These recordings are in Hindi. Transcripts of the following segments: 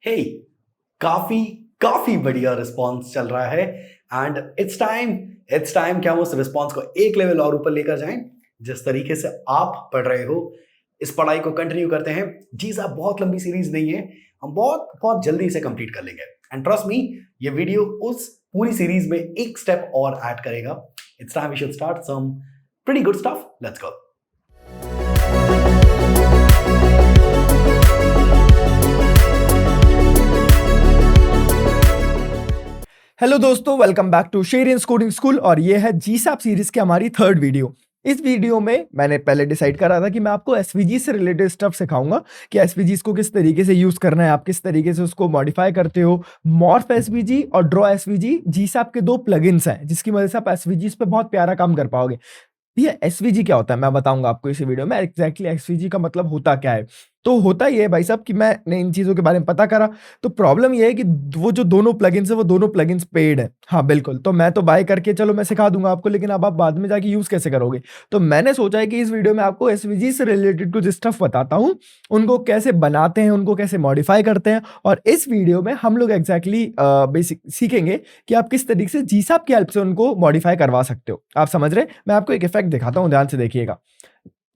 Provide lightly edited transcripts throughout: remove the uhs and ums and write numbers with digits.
हे काफी काफी बढ़िया रिस्पॉन्स चल रहा है एंड इट्स टाइम कि हम उस रिस्पॉन्स को एक लेवल और ऊपर लेकर जाएं। जिस तरीके से आप पढ़ रहे हो इस पढ़ाई को कंटिन्यू करते हैं। जी साहब, बहुत लंबी सीरीज नहीं है, हम बहुत बहुत जल्दी इसे कंप्लीट कर लेंगे एंड ट्रस्ट मी, ये वीडियो उस पूरी सीरीज में एक स्टेप और ऐड करेगा। It's time we should start some pretty good stuff. Let's go. Hello दोस्तों, welcome back to Sheryians coding school और ये है जीसैप सीरीज की हमारी थर्ड वीडियो। इस वीडियो में मैंने पहले डिसाइड करा था कि मैं आपको एसवीजी से रिलेटेड स्टफ सिखाऊंगा कि एसवीजीज को किस तरीके से यूज करना है, आप किस तरीके से उसको मॉडिफाई करते हो। मॉर्फ एसवीजी और ड्रॉ एसवीजी जीसैप के दो प्लगइन्स हैं जिसकी वजह से आप एसवीजीज पे बहुत प्यारा काम कर पाओगे। ये एसवीजी क्या होता है मैं बताऊंगा आपको इस वीडियो में। एग्जैक्टली एसवीजी का मतलब होता क्या है। तो होता ये है भाई साहब कि मैंने इन चीजों के बारे में पता करा। तो प्रॉब्लम ये है कि वो जो दोनों प्लगइन्स है वो दोनों प्लगइन्स पेड है। हाँ बिल्कुल, तो मैं तो बाय करके चलो मैं सिखा दूंगा आपको, लेकिन अब आप बाद में जाके यूज कैसे करोगे। तो मैंने सोचा है कि इस वीडियो में आपको एसवीजी से रिलेटेड कुछ स्टफ बताता हूँ, उनको कैसे बनाते हैं, उनको कैसे मॉडिफाई करते हैं। और इस वीडियो में हम लोग एग्जैक्टली बेसिक सीखेंगे कि आप किस तरीके से जीसैप की हेल्प से उनको मॉडिफाई करवा सकते हो। आप समझ रहे हैं? मैं आपको एक इफेक्ट दिखाता हूँ, ध्यान से देखिएगा।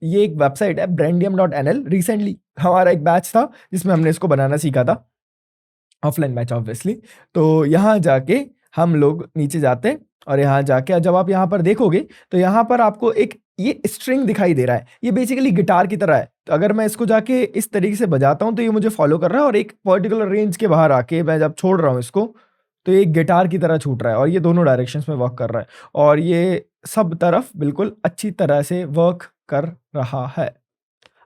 ये एक वेबसाइट है brandium.nl। रिसेंटली हमारा एक बैच था जिसमें हमने इसको बनाना सीखा था, ऑफलाइन बैच ऑब्वियसली। तो यहाँ जाके हम लोग नीचे जाते हैं और यहाँ जाके जब आप यहाँ पर देखोगे तो यहाँ पर आपको एक ये स्ट्रिंग दिखाई दे रहा है। ये बेसिकली गिटार की तरह है। तो अगर मैं इसको जाके इस तरीके से बजाता हूँ तो ये मुझे फॉलो कर रहा है और एक पर्टिकुलर रेंज के बाहर आके मैं जब छोड़ रहा हूँ इसको तो ये एक गिटार की तरह छूट रहा है और ये दोनों डायरेक्शंस में वर्क कर रहा है और ये सब तरफ बिल्कुल अच्छी तरह से वर्क कर रहा है।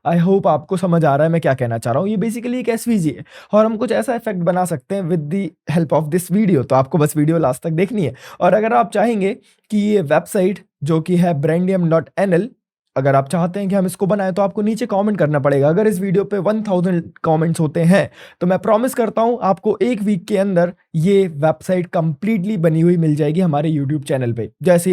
आई होप आपको समझ आ रहा है मैं क्या कहना चाह रहा हूँ। ये बेसिकली एक एसवीजी है और हम कुछ ऐसा इफेक्ट बना सकते हैं with the help of this video. तो आपको बस वीडियो लास्ट तक देखनी है। और अगर आप चाहेंगे कि ये वेबसाइट जो कि है brandium.nl, अगर आप चाहते हैं कि हम इसको बनाएं तो आपको नीचे कमेंट करना पड़ेगा। अगर इस वीडियो पे 1000 कमेंट्स होते हैं तो मैं प्रॉमिस करता हूं आपको एक वीक के अंदर ये वेबसाइट कंप्लीटली बनी हुई मिल जाएगी हमारे यूट्यूब चैनल पे। जैसे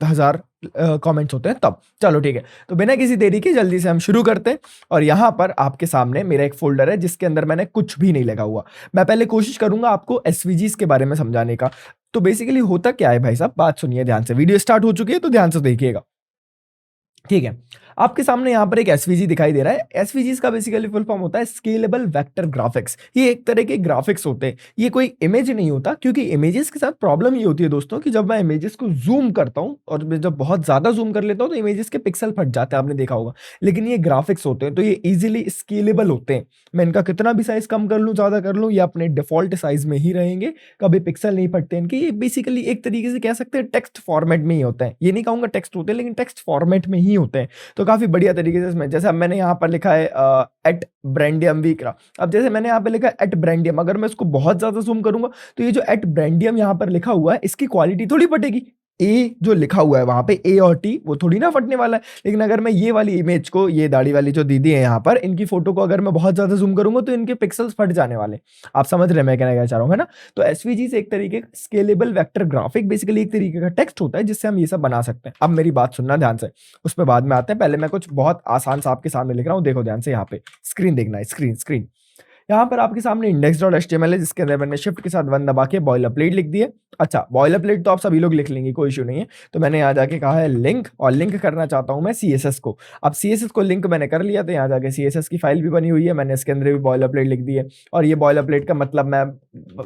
1000 कमेंट्स होते हैं तब। चलो ठीक है, तो बिना किसी देरी के जल्दी से हम शुरू करते हैं। और यहाँ पर आपके सामने मेरा एक फोल्डर है जिसके अंदर मैंने कुछ भी नहीं लगा हुआ। मैं पहले कोशिश करूंगा आपको एसवीजीज के बारे में समझाने का। तो बेसिकली होता क्या है भाई साहब, बात सुनिए ध्यान से। वीडियो स्टार्ट हो चुकी है तो ध्यान से देखिएगा, ठीक है। आपके सामने यहाँ पर एक एसवीजी दिखाई दे रहा है। एसवीजी का बेसिकली फुल फॉर्म होता है स्केलेबल वेक्टर ग्राफिक्स। ये एक तरह के ग्राफिक्स होते हैं, ये कोई इमेज नहीं होता। क्योंकि इमेजेस के साथ प्रॉब्लम ये होती है दोस्तों कि जब मैं इमेजेस को जूम करता हूँ और मैं जब बहुत ज्यादा जूम कर लेता हूँ तो इमेजेस के पिक्सल फट जाते हैं, आपने देखा होगा। लेकिन ये ग्राफिक्स होते हैं तो ये इजिली स्केलेबल होते हैं। मैं इनका कितना भी साइज कम कर लूँ, ज्यादा कर लूँ, ये अपने डिफॉल्ट साइज में ही रहेंगे, कभी पिक्सल नहीं फटते इनके। ये बेसिकली एक तरीके से कह सकते हैं टेक्स्ट फॉर्मेट में ही होता है। ये नहीं कहूंगा टेक्स्ट होते हैं, लेकिन टेक्स्ट फॉर्मेट में ही होते हैं। तो काफी बढ़िया तरीके से इसमें, जैसे अब मैंने यहाँ पर लिखा है @brandium अब जैसे मैंने यहाँ पे लिखा है @brandium, अगर मैं इसको बहुत ज्यादा जूम करूंगा तो ये जो @brandium यहाँ पर लिखा हुआ है इसकी क्वालिटी थोड़ी फटेगी। ए जो लिखा हुआ है वहां पे ए और टी वो थोड़ी ना फटने वाला है। लेकिन अगर मैं ये वाली इमेज को, ये दाढ़ी वाली जो दीदी है यहाँ पर, इनकी फोटो को अगर मैं बहुत ज्यादा जूम करूंगा तो इनके पिक्सल्स फट जाने वाले। आप समझ रहे हैं मैं कहना क्या चाह रहा हूँ, है ना। तो एसवीजी से एक तरीके का स्केलेबल वेक्टर ग्राफिक, बेसिकली एक तरीके का टेक्स्ट होता है जिससे हम ये सब बना सकते हैं। अब मेरी बात सुनना ध्यान से, उस पर बाद में आते हैं। पहले मैं कुछ बहुत आसान सा आपके सामने लिख रहा हूँ, देखो ध्यान से। यहाँ पे स्क्रीन देखना है, स्क्रीन स्क्रीन। यहाँ पर आपके सामने index.html है जिसके अंदर मैंने शिफ्ट के साथ 1 दबा के बॉयलरप्लेट लिख दिए। अच्छा, बॉयलरप्लेट तो आप सभी लोग लिख लेंगे, कोई इशू नहीं है। तो मैंने यहाँ जाके कहा है लिंक, और लिंक करना चाहता हूँ मैं CSS को। अब CSS को लिंक मैंने कर लिया तो यहाँ जाके CSS की फाइल भी बनी हुई है, मैंने इसके अंदर भी बॉयलरप्लेट लिख दी है। और ये बॉयलरप्लेट का मतलब मैं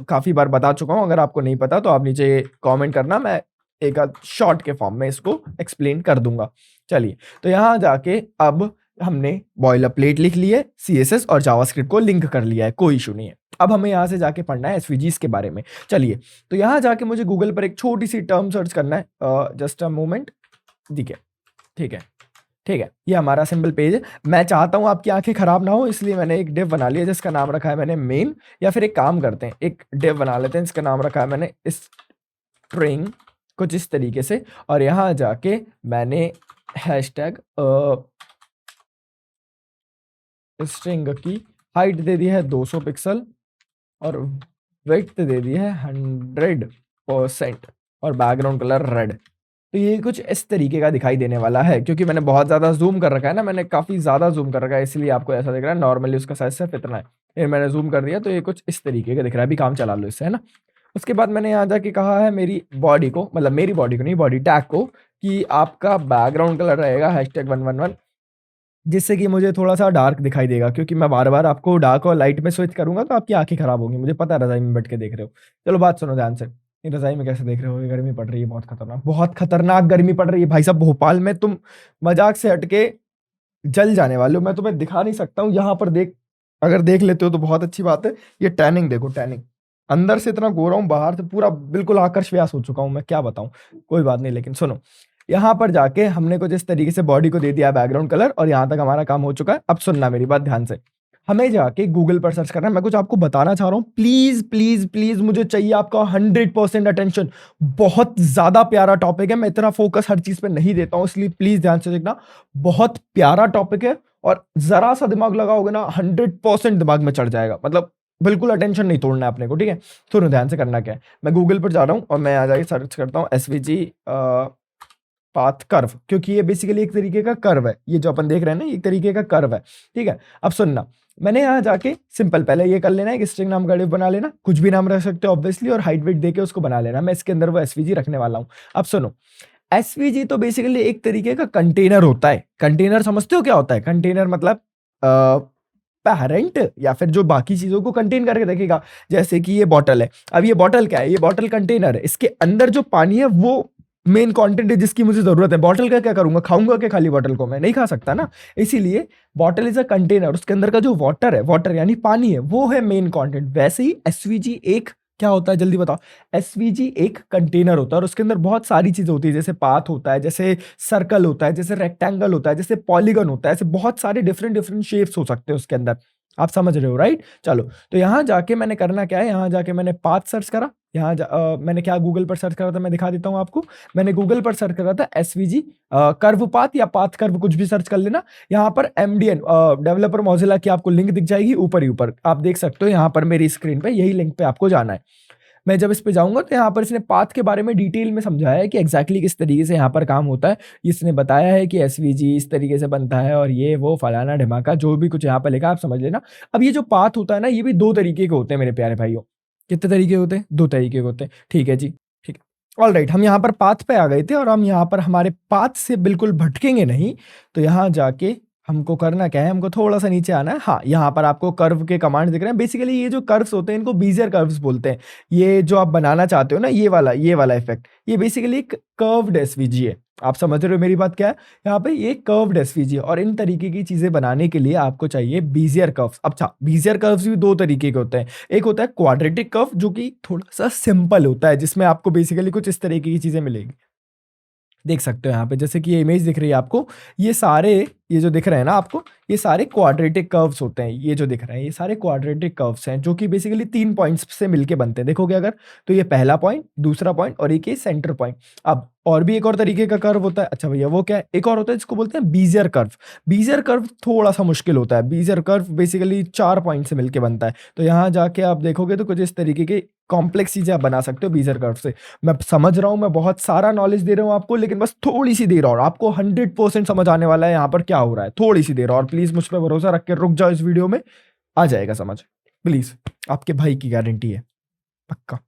काफी बार बता चुका हूँ, अगर आपको नहीं पता तो आप नीचे कॉमेंट करना, मैं एक शॉर्ट के फॉर्म में इसको एक्सप्लेन कर दूंगा। चलिए, तो यहाँ जाके अब हमने बॉयलरप्लेट लिख ली है, CSS और जावास्क्रिप्ट को लिंक कर लिया है, कोई इशू नहीं है। अब हमें यहाँ से जाके पढ़ना है एसवीजीज के बारे में। चलिए, तो यहाँ जाके मुझे गूगल पर एक छोटी सी टर्म सर्च करना है। जस्ट अ मोमेंट, ठीक है ठीक है ठीक है। ये हमारा सिंपल पेज है। मैं चाहता हूँ आपकी आंखें खराब ना हो, इसलिए मैंने एक डिव बना लिया जिसका नाम रखा है मैंने मेन। या फिर एक काम करते हैं, एक डिव बना लेते हैं जिसका नाम रखा है मैंने स्ट्रिंग, कुछ इस तरीके से। और यहाँ जाके मैंने हैशटैग स्ट्रिंग की हाइट दे दी है 200 पिक्सल और विड्थ दे दी है 100% और बैकग्राउंड कलर रेड। तो ये कुछ इस तरीके का दिखाई देने वाला है, क्योंकि मैंने बहुत ज़्यादा ज़ूम कर रखा है ना, मैंने काफ़ी ज़्यादा ज़ूम कर रखा है, इसलिए आपको ऐसा दिख रहा है। नॉर्मली उसका साइज़ सिर्फ इतना है, फिर मैंने ज़ूम कर दिया तो ये कुछ इस तरीके का दिख रहा है। अभी काम चला लो इससे, है ना। उसके बाद मैंने यहाँ जाके कहा है मेरी बॉडी को, मतलब मेरी बॉडी को नहीं, बॉडी टैग को, कि आपका बैकग्राउंड कलर रहेगा #111, जिससे कि मुझे थोड़ा-सा डार्क दिखाई देगा, क्योंकि मैं बार-बार आपको डार्क और लाइट में स्विच करूँगा तो आपकी आँखें खराब होंगी। मुझे पता है रज़ाई में बैठ के देख रहे हो। चलो बात सुनो ध्यान से। ये रज़ाई में कैसे देख रहे हो? ये गर्मी पड़ रही है बहुत खतरनाक गर्मी पड़ रही है भाई साहब भोपाल में। तुम मज़ाक से हट के जल जाने वाले हो। मैं तुम्हें दिखा नहीं सकता हूँ, यहाँ पर अगर देख लेते हो तो बहुत अच्छी बात है। ये टैनिंग देखो, टैनिंग। अंदर से इतना गोरा हूँ, बाहर से पूरा बिल्कुल आकर्ष व्यास हो चुका हूँ, मैं क्या बताऊँ? कोई बात नहीं, लेकिन सुनो, यहाँ पर जाके हमने कुछ इस तरीके से बॉडी को दे दिया बैकग्राउंड कलर, और यहाँ तक हमारा काम हो चुका है। अब सुनना मेरी बात ध्यान से। हमें जाके गूगल पर सर्च करना है। मैं कुछ आपको बताना चाह रहा हूँ। प्लीज़, प्लीज़, प्लीज़ मुझे चाहिए आपका 100% अटेंशन। बहुत ज़्यादा प्यारा टॉपिक है। मैं इतना फ़ोकस हर चीज़ पे नहीं देता हूँ, इसलिए प्लीज़ ध्यान से देखना। बहुत प्यारा टॉपिक है, और ज़रा-सा दिमाग लगाओगे ना 100% दिमाग में चढ़ जाएगा। मतलब बिल्कुल अटेंशन नहीं तोड़ना है अपने को, ठीक है? सुनो ध्यान से करना क्या है। मैं गूगल पर जा रहा हूँ और मैं यहाँ जाके सर्च करता हूँ एसवीजी पाथ कर्व, क्योंकि ये बेसिकली एक तरीके का कर्व है। ये जो अपन देख रहे हैं ना, ये एक तरीके का कर्व है, ठीक है? अब सुनना, मैंने यहाँ जाके सिंपल पहले ये कर लेना है, एक स्ट्रिंग नाम का डिव बना लेना, कुछ भी नाम रख सकते हो ऑब्वियसली, और हाइट वेट देके उसको बना लेना। मैं इसके अंदर वो एसवीजी रखने वाला हूँ। अब सुनो, एसवीजी तो बेसिकली एक तरीके का कंटेनर होता है। कंटेनर समझते हो क्या होता है? कंटेनर मतलब पेरेंट, या फिर जो बाकी चीजों को कंटेन करके रखेगा। जैसे कि ये बॉटल है। अब ये बॉटल क्या है? ये बॉटल कंटेनर है। इसके अंदर जो पानी है वो मेन कंटेंट है जिसकी मुझे जरूरत है। बॉटल का क्या करूंगा? खाऊंगा क्या खाली बॉटल को? मैं नहीं खा सकता ना। इसीलिए बॉटल इज अ कंटेनर, उसके अंदर का जो वाटर है, वाटर यानी पानी है, वो है मेन कंटेंट। वैसे ही एसवीजी एक क्या होता है, जल्दी बताओ। एसवीजी एक कंटेनर होता है, और उसके अंदर बहुत सारी चीजें होती है, जैसे पाथ होता है, जैसे सर्कल होता है, जैसे रेक्टेंगल होता है, जैसे पॉलीगन होता है, ऐसे बहुत सारे डिफरेंट डिफरेंट शेप्स हो सकते हैं उसके अंदर। आप समझ रहे हो, राइट? चलो, तो यहाँ जाके मैंने करना क्या है, यहाँ जाके मैंने पाथ सर्च करा। मैंने क्या गूगल पर सर्च करा था, मैं दिखा देता हूँ आपको। मैंने गूगल पर सर्च करा था एसवीजी कर्व पाथ या पाथ कर्व, कुछ भी सर्च कर लेना। यहाँ पर एमडीएन डेवलपर मोजिला की आपको लिंक दिख जाएगी ऊपर ही ऊपर, आप देख सकते हो यहाँ पर मेरी स्क्रीन पे, यही लिंक पे आपको जाना है। मैं जब इस पे जाऊंगा तो यहाँ पर इसने पाथ के बारे में डिटेल में समझाया है कि एग्जैक्टली किस तरीके से यहाँ पर काम होता है। इसने बताया है कि एसवीजी इस तरीके से बनता है, और ये वो फलाना ढिमाका जो भी कुछ यहाँ पर लिखा आप समझ लेना। अब ये जो पाथ होता है ना, ये भी दो तरीके के होते हैं मेरे प्यारे भाइयों। कितने तरीके होते हैं? दो तरीके के होते हैं, ठीक है जी, ठीक है। ऑल राइट, हम यहाँ पर पाथ पे आ गए थे, और हम यहाँ पर हमारे पाथ से बिल्कुल भटकेंगे नहीं। तो यहाँ जाके हमको करना क्या है, हमको थोड़ा सा नीचे आना है। हाँ, यहाँ पर आपको कर्व के कमांड दिख रहे हैं। बेसिकली ये जो कर्व्स होते हैं इनको बीजियर कर्व्स बोलते हैं। ये जो आप बनाना चाहते हो ना, ये वाला इफेक्ट, ये बेसिकली एक कर्व्ड एसवीजी है। आप समझ रहे हो मेरी बात क्या है? यहाँ पे ये कर्व्ड एसवीजी है, और इन तरीके की चीजें बनाने के लिए आपको चाहिए बीजियर कर्व्स। अच्छा, बीजियर कर्व्स भी दो तरीके के होते हैं। एक होता है क्वाड्रेटिक कर्व, जो कि थोड़ा सा सिंपल होता है, जिसमें आपको बेसिकली कुछ इस तरीके की चीजें मिलेगी। देख सकते हो यहाँ पे, जैसे कि ये इमेज दिख रही है आपको, ये जो दिख रहे हैं ना आपको, ये सारे क्वाड्रेटिक कर्व्स होते हैं। ये जो दिख रहे हैं ये सारे क्वाड्रेटिक कर्व्स हैं, जो कि बेसिकली 3 पॉइंट्स से मिलके बनते हैं। देखोगे अगर, तो ये पहला पॉइंट, दूसरा पॉइंट, और एक ये सेंटर पॉइंट। अब और भी एक और तरीके का कर्व होता है। अच्छा भैया, वो क्या है? एक और होता है जिसको बोलते हैं बीजियर कर्व। बीजियर कर्व थोड़ा सा मुश्किल होता है। बीजियर कर्व बेसिकली 4 पॉइंट से मिलके बनता है। तो यहाँ जाके आप देखोगे तो कुछ इस तरीके के कॉम्प्लेक्स चीजें आप बना सकते हो बीजियर कर्व से। मैं समझ रहा हूँ, मैं बहुत सारा नॉलेज दे रहा हूँ आपको, लेकिन बस थोड़ी सी देर और, आपको 100% समझ आने वाला है यहाँ पर क्या हो रहा है। थोड़ी सी देर और, प्लीज मुझ पर भरोसा रख के रुक जाओ, इस वीडियो में आ जाएगा समझ, प्लीज, आपके भाई की गारंटी है, पक्का,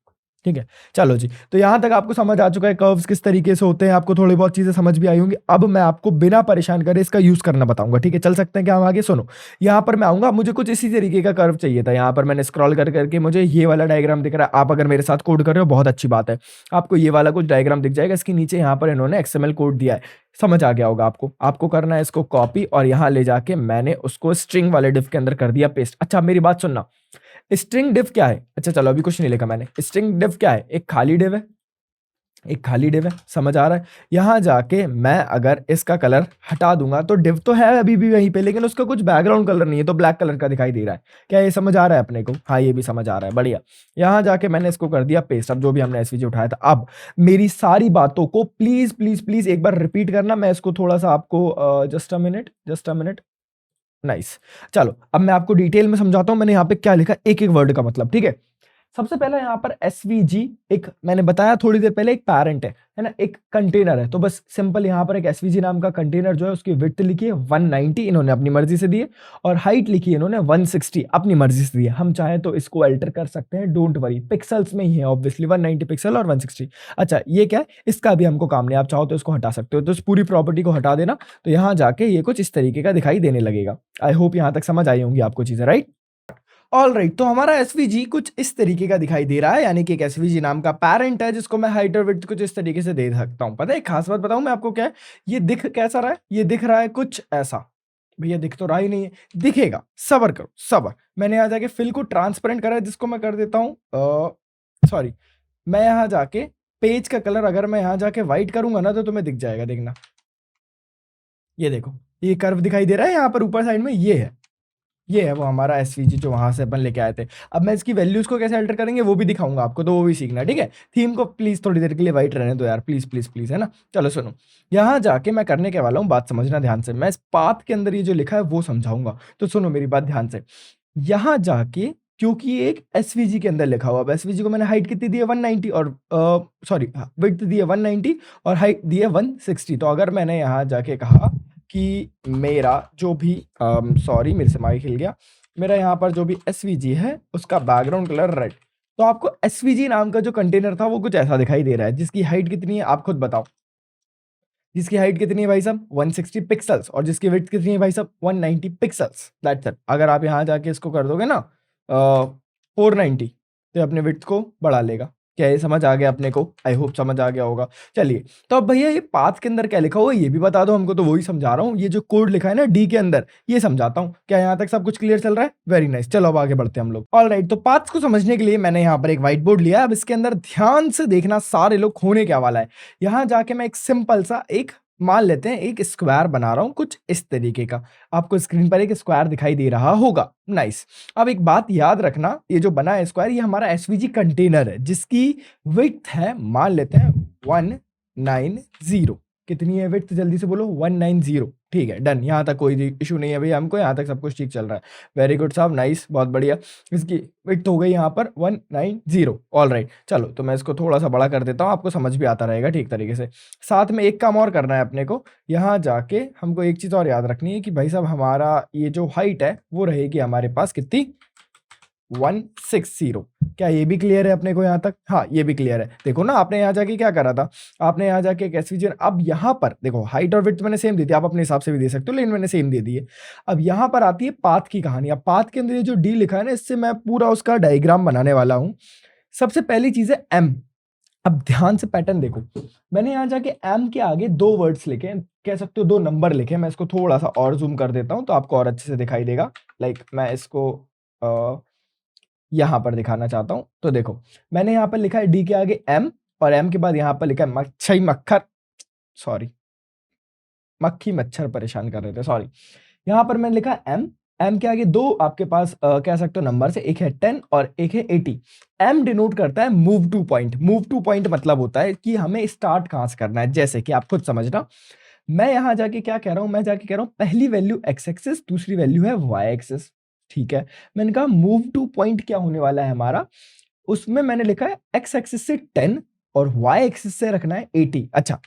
ठीक है? चलो जी, तो यहां तक आपको समझ आ चुका है कर्व्स किस तरीके से होते हैं, आपको थोड़ी बहुत चीजें समझ भी आई होंगी। अब मैं आपको बिना परेशान करे इसका यूज करना बताऊंगा, ठीक है? चल सकते हैं क्या हम आगे? सुनो, यहाँ पर मैं आऊंगा, मुझे कुछ इसी तरीके का कर्व चाहिए था। यहाँ पर मैंने स्क्रॉल कर करके मुझे ये वाला डायग्राम दिख रहा है। आप अगर मेरे साथ कोड कर रहे हो बहुत अच्छी बात है, आपको ये वाला कुछ डायग्राम दिख जाएगा। इसके नीचे यहाँ पर इन्होंने XML कोड दिया है, समझ आ गया होगा आपको। आपको करना है इसको कॉपी, और यहाँ ले जाके मैंने उसको स्ट्रिंग वाले डिव के अंदर कर दिया पेस्ट। अच्छा, मेरी बात सुनना, स्ट्रिंग डिव क्या है? अच्छा चलो, अभी कुछ नहीं लिखा मैंने। स्ट्रिंग डिव क्या है? एक खाली डिव है, एक खाली डिव है, समझ आ रहा है? यहां जाके मैं अगर इसका कलर हटा दूंगा तो डिव तो है अभी भी वहीं पे, लेकिन उसका कुछ बैकग्राउंड कलर नहीं है, तो ब्लैक कलर का दिखाई दे रहा है। क्या ये समझ आ रहा है अपने को? हाँ, ये भी समझ आ रहा है, बढ़िया। यहां जाके मैंने इसको कर दिया पेस्ट। अब जो भी हमने एसवीजी उठाया था, अब मेरी सारी बातों को प्लीज प्लीज प्लीज एक बार रिपीट करना। मैं इसको थोड़ा सा आपको जस्ट अ मिनट, नाइस। चलो, अब मैं आपको डिटेल में समझाता हूं मैंने यहाँ पे क्या लिखा, एक एक वर्ड का मतलब, ठीक है? सबसे पहले यहाँ पर एसवीजी एक मैंने बताया थोड़ी देर पहले एक पैरेंट है ना, एक कंटेनर है। तो बस सिंपल यहाँ पर एक एसवीजी नाम का कंटेनर जो है उसकी विड्थ लिखी है 190 इन्होंने अपनी मर्जी से दी है, और हाइट लिखी है इन्होंने 160 अपनी मर्जी से दी है। हम चाहे तो इसको अल्टर कर सकते हैं, डोंट वरी, पिक्सल्स में ही है ऑब्वियसली, 190 पिक्सल और 160। अच्छा ये क्या है, इसका भी हमको काम नहीं, आप चाहो तो इसको हटा सकते हो। तो इस पूरी प्रॉपर्टी को हटा देना, तो यहाँ जाके ये कुछ इस तरीके का दिखाई देने लगेगा। आई होप यहाँ तक समझ आई होंगी आपको चीजें, राइट। ऑल राइट, तो हमारा एसवीजी कुछ इस तरीके का दिखाई दे रहा है, यानी कि एक एसवीजी नाम का पैरेंट है जिसको मैं हाइट और विड्थ कुछ इस तरीके से दे सकता हूं। पता है एक खास बात बताऊं मैं आपको, क्या है ये दिख कैसा रहा है, ये दिख रहा है कुछ ऐसा। भैया दिख तो रहा ही नहीं है, दिखेगा, सबर करो सबर। मैंने यहाँ जाके फिल को ट्रांसपेरेंट करा है, जिसको मैं कर देता हूँ, सॉरी, मैं यहाँ जाके पेज का कलर अगर मैं यहाँ जाके व्हाइट करूंगा ना तो तुम्हें दिख जाएगा, देखना ये देखो, ये कर्व दिखाई दे रहा है यहाँ पर ऊपर साइड में, ये है वो हमारा एसवीजी जो वहां से अपन लेके आए थे। अब मैं इसकी वैल्यूज को कैसे अल्टर करेंगे वो भी दिखाऊंगा आपको, तो वो भी सीखना, ठीक है। थीम को प्लीज थोड़ी देर के लिए वाइट रहने दो यार, प्लीज प्लीज प्लीज, है ना। चलो सुनो, यहाँ जाके मैं करने के वाला हूँ, बात समझना ध्यान से, मैं इस पाथ के अंदर ये जो लिखा है वो समझाऊंगा, तो सुनो मेरी बात ध्यान से। यहाँ जाके क्योंकि ये एक एसवीजी के अंदर लिखा हुआ, अब एसवीजी को मैंने हाइट कितनी दी है 190 और सॉरी विड्थ दी है 190 और हाइट दी है 160। तो अगर मैंने यहाँ जाके कहा कि मेरा जो भी सॉरी मेरे से माइक हिल गया, मेरा यहाँ पर जो भी एसवीजी है उसका बैकग्राउंड कलर रेड, तो आपको एसवीजी नाम का जो कंटेनर था वो कुछ ऐसा दिखाई दे रहा है, जिसकी हाइट कितनी है आप खुद बताओ। जिसकी हाइट कितनी है भाई साहब 160 पिक्सल्स, और जिसकी विड्थ कितनी है भाई साहब 190 पिक्सल्स, दैट्स इट। अगर आप यहाँ जाके इसको कर दोगे ना 490, तो अपने विड्थ को बढ़ा लेगा। क्या ये समझ आ गया अपने को? आई होप समझ आ गया होगा। चलिए, तो अब भैया ये पाथ के अंदर क्या लिखा हुआ है ये भी बता दो हमको, तो वही समझा रहा हूँ। ये जो कोड लिखा है ना डी के अंदर, ये समझाता हूँ। क्या यहाँ तक सब कुछ क्लियर चल रहा है? Very nice. चलो अब आगे बढ़ते हैं हम लोग। ऑल राइट, तो पाथ्स को समझने के लिए मैंने यहाँ पर एक व्हाइट बोर्ड लिया है। अब इसके अंदर ध्यान से देखना सारे लोग, होने क्या वाला है। यहाँ जाके मैं एक सिंपल सा एक मान लेते हैं एक स्क्वायर बना रहा हूं कुछ इस तरीके का। आपको स्क्रीन पर एक स्क्वायर दिखाई दे रहा होगा, नाइस। अब एक बात याद रखना, ये जो बना है स्क्वायर, ये हमारा एसवीजी कंटेनर है जिसकी विड्थ है, मान लेते हैं 190। कितनी है विड्थ? जल्दी से बोलो, 190। ठीक है, डन। यहाँ तक कोई इशू नहीं है भैया, हमको यहाँ तक सब कुछ ठीक चल रहा है। वेरी गुड साहब, नाइस, बहुत बढ़िया। इसकी विड्थ हो गई यहाँ पर 190। ऑल राइट, चलो तो मैं इसको थोड़ा सा बड़ा कर देता हूँ, आपको समझ भी आता रहेगा ठीक तरीके से। साथ में एक काम और करना है अपने को, यहाँ जाके हमको एक चीज़ और याद रखनी है कि भाई साहब हमारा ये जो हाइट है वो रहेगी हमारे पास कितनी, 160। क्या ये भी क्लियर है अपने को यहाँ तक? हाँ ये भी क्लियर है। देखो ना, आपने यहाँ जाके क्या करा था, आपने यहाँ जाके एक एसवीजी, अब यहाँ पर देखो हाइट और विड्थ मैंने सेम दी थी, आप अपने हिसाब से भी दे सकते हो, लेकिन मैंने सेम दे दी है। अब यहाँ पर आती है पाथ की कहानी। अब पाथ के अंदर ये जो डी लिखा है ना, इससे मैं पूरा उसका डायग्राम बनाने वाला हूँ। सबसे पहली चीज है एम। अब ध्यान से पैटर्न देखो, मैंने यहाँ जाके एम के आगे दो वर्ड्स लिखे, कह सकते हो दो नंबर लिखे। मैं इसको थोड़ा सा और जूम कर देता हूँ तो आपको और अच्छे से दिखाई देगा। लाइक मैं इसको यहाँ पर दिखाना चाहता हूँ। तो देखो मैंने यहाँ पर लिखा है डी के आगे एम, और एम के बाद यहाँ पर लिखा है मच्छी मक्खर, सॉरी मक्खी मच्छर परेशान कर रहे थे, सॉरी। यहाँ पर मैंने लिखा एम, एम के आगे दो आपके पास कह सकते हो नंबर से, एक है 10 और एक है 80। एम डिनोट करता है move two point. Move two point मतलब होता है कि हमें स्टार्ट कहाँ से करना है। जैसे कि आप खुद समझना, मैं यहाँ जाके क्या कह रहा हूँ, मैं जाके कह रहा हूँ पहली वैल्यू एक्स एक्सिस, दूसरी वैल्यू है वाई एक्सिस। ठीक है, मैंने कहा मूव टू पॉइंट क्या होने वाला है हमारा, उसमें मैंने लिखा है एक्स एक्सिस से 10 और वाई एक्सिस से रखना है 80। अच्छा,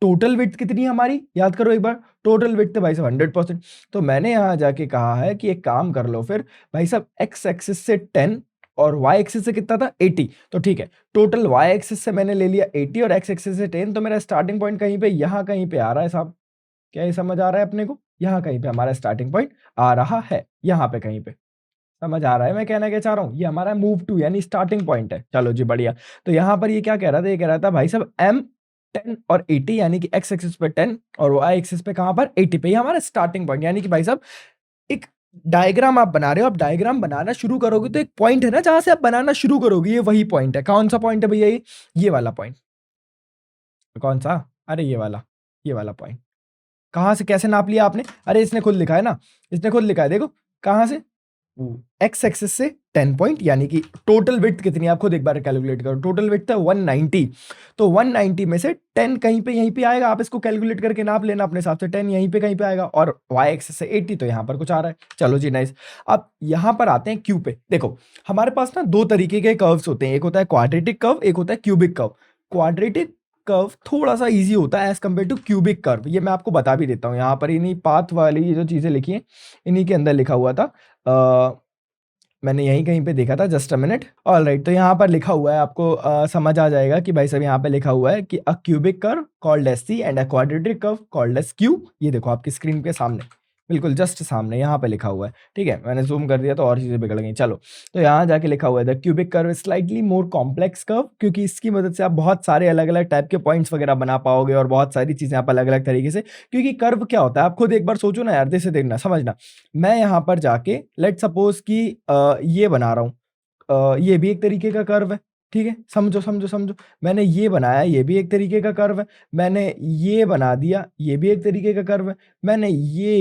टोटल विड्थ कितनी है हमारी, याद करो एक बार। टोटल विड्थ भाई साहब 100%। तो मैंने यहाँ जाके कहा है कि एक काम कर लो फिर भाई साहब, एक्स एक्सिस से 10 और वाई एक्सिस से कितना था 80। तो ठीक है, टोटल वाई एक्सिस से मैंने ले लिया 80 और एक्स एक्सिस से 10। तो मेरा स्टार्टिंग पॉइंट कहीं पे यहाँ कहीं पे आ रहा है साहब। क्या ये समझ आ रहा है अपने को? यहाँ कहीं पे हमारा स्टार्टिंग पॉइंट आ रहा है, यहाँ पे कहीं पे। समझ आ रहा है मैं कहना क्या चाह रहा हूँ? ये हमारा मूव टू यानी स्टार्टिंग पॉइंट है। चलो जी बढ़िया। तो यहाँ पर ये क्या कह रहा था, ये कह रहा था भाई साहब एम 10 और 80, यानी कि एक्स एक्सिस पे 10 और वाई एक्सिस पे कहाँ पर 80 पे, ये हमारा स्टार्टिंग पॉइंट। यानी कि भाई साहब एक डायग्राम आप बना रहे हो, आप डायग्राम बनाना शुरू करोगे तो एक पॉइंट है ना जहां से आप बनाना शुरू करोगे, ये वही पॉइंट है। कौन सा पॉइंट है भैया? ये वाला पॉइंट। कौन सा? अरे ये वाला पॉइंट। कहाँ से कैसे नाप लिया आपने? अरे इसने खुद लिखा है ना, इसने खुद लिखा है, देखो कहाँ से, एक्स एक्सिस से 10 पॉइंट, यानी कि टोटल विड्थ कितनी है आप खुद एक बार कैलकुलेट करो। टोटल विड्थ है 190, तो 190 में से 10 कहीं पे यहीं पे आएगा, आप इसको कैलकुलेट करके नाप लेना अपने हिसाब से। 10 यहीं पे कहीं पे आएगा, और वाई एक्सिस से 80, तो यहाँ पर कुछ आ रहा है। चलो जी नाइस। अब यहाँ पर आते हैं क्यू पे। देखो हमारे पास ना दो तरीके के कर्व्स होते हैं, एक होता है क्वाड्रेटिक कर्व, एक होता है क्यूबिक कर्व। क्वाड्रेटिक कर्व थोड़ा सा इजी होता है as compare to cubic curve, ये मैं आपको बता भी देता हूँ। यहाँ पर इन्हीं पाथ वाली ये जो चीजें लिखी हैं, इन्हीं के अंदर लिखा हुआ था। मैंने यहीं कहीं पे देखा था, just a minute. All right, तो यहाँ पर लिखा हुआ है, आपको समझ आ जाएगा कि भाई साहब यहाँ पे लिखा हुआ है कि a cubic curve called as C and a quadratic curve called as Q. ये देखो आपकी स्क्रीन के सामने, बिल्कुल जस्ट सामने यहाँ पे लिखा हुआ है। ठीक है, मैंने जूम कर दिया तो और चीजें बिगड़ गई। चलो, तो यहाँ जाके लिखा हुआ है the cubic curve slightly more complex curve, क्योंकि इसकी मदद से आप बहुत सारे अलग अलग टाइप के पॉइंट्स वगैरह बना पाओगे और बहुत सारी चीजें आप अलग अलग तरीके से। क्योंकि कर्व क्या होता है आप खुद एक बार सोचो ना यार, जैसे देखना समझना। मैं यहाँ पर जाके लेट सपोज कि ये बना रहा हूँ, ये भी एक तरीके का कर्व है। ठीक है, समझो समझो समझो। मैंने ये बनाया, ये भी एक तरीके का कर्व है। मैंने ये बना दिया, ये भी एक तरीके का कर्व है। मैंने ये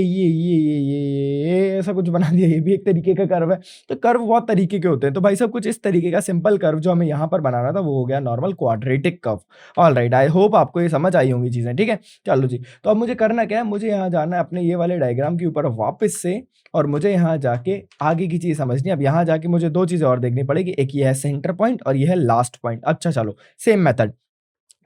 ऐसा कुछ बना दिया, ये भी एक तरीके का कर्व है। तो कर्व बहुत तरीके के होते हैं। तो भाई साहब कुछ इस तरीके का सिंपल कर्व जो हमें यहाँ पर बनाना था वो हो गया normal quadratic curve. All right, I hope आपको ये समझ आई होंगी चीजें। ठीक है, चलो जी। तो अब मुझे करना क्या है, मुझे यहाँ जाना है अपने ये वाले डायग्राम के ऊपर वापस से, और मुझे यहाँ जाके आगे की चीज समझनी है। अब यहाँ जाके मुझे दो चीजें और देखनी पड़ेगी, एक ये है सेंटर पॉइंट और ये है लास्ट पॉइंट। अच्छा चलो, सेम मेथड।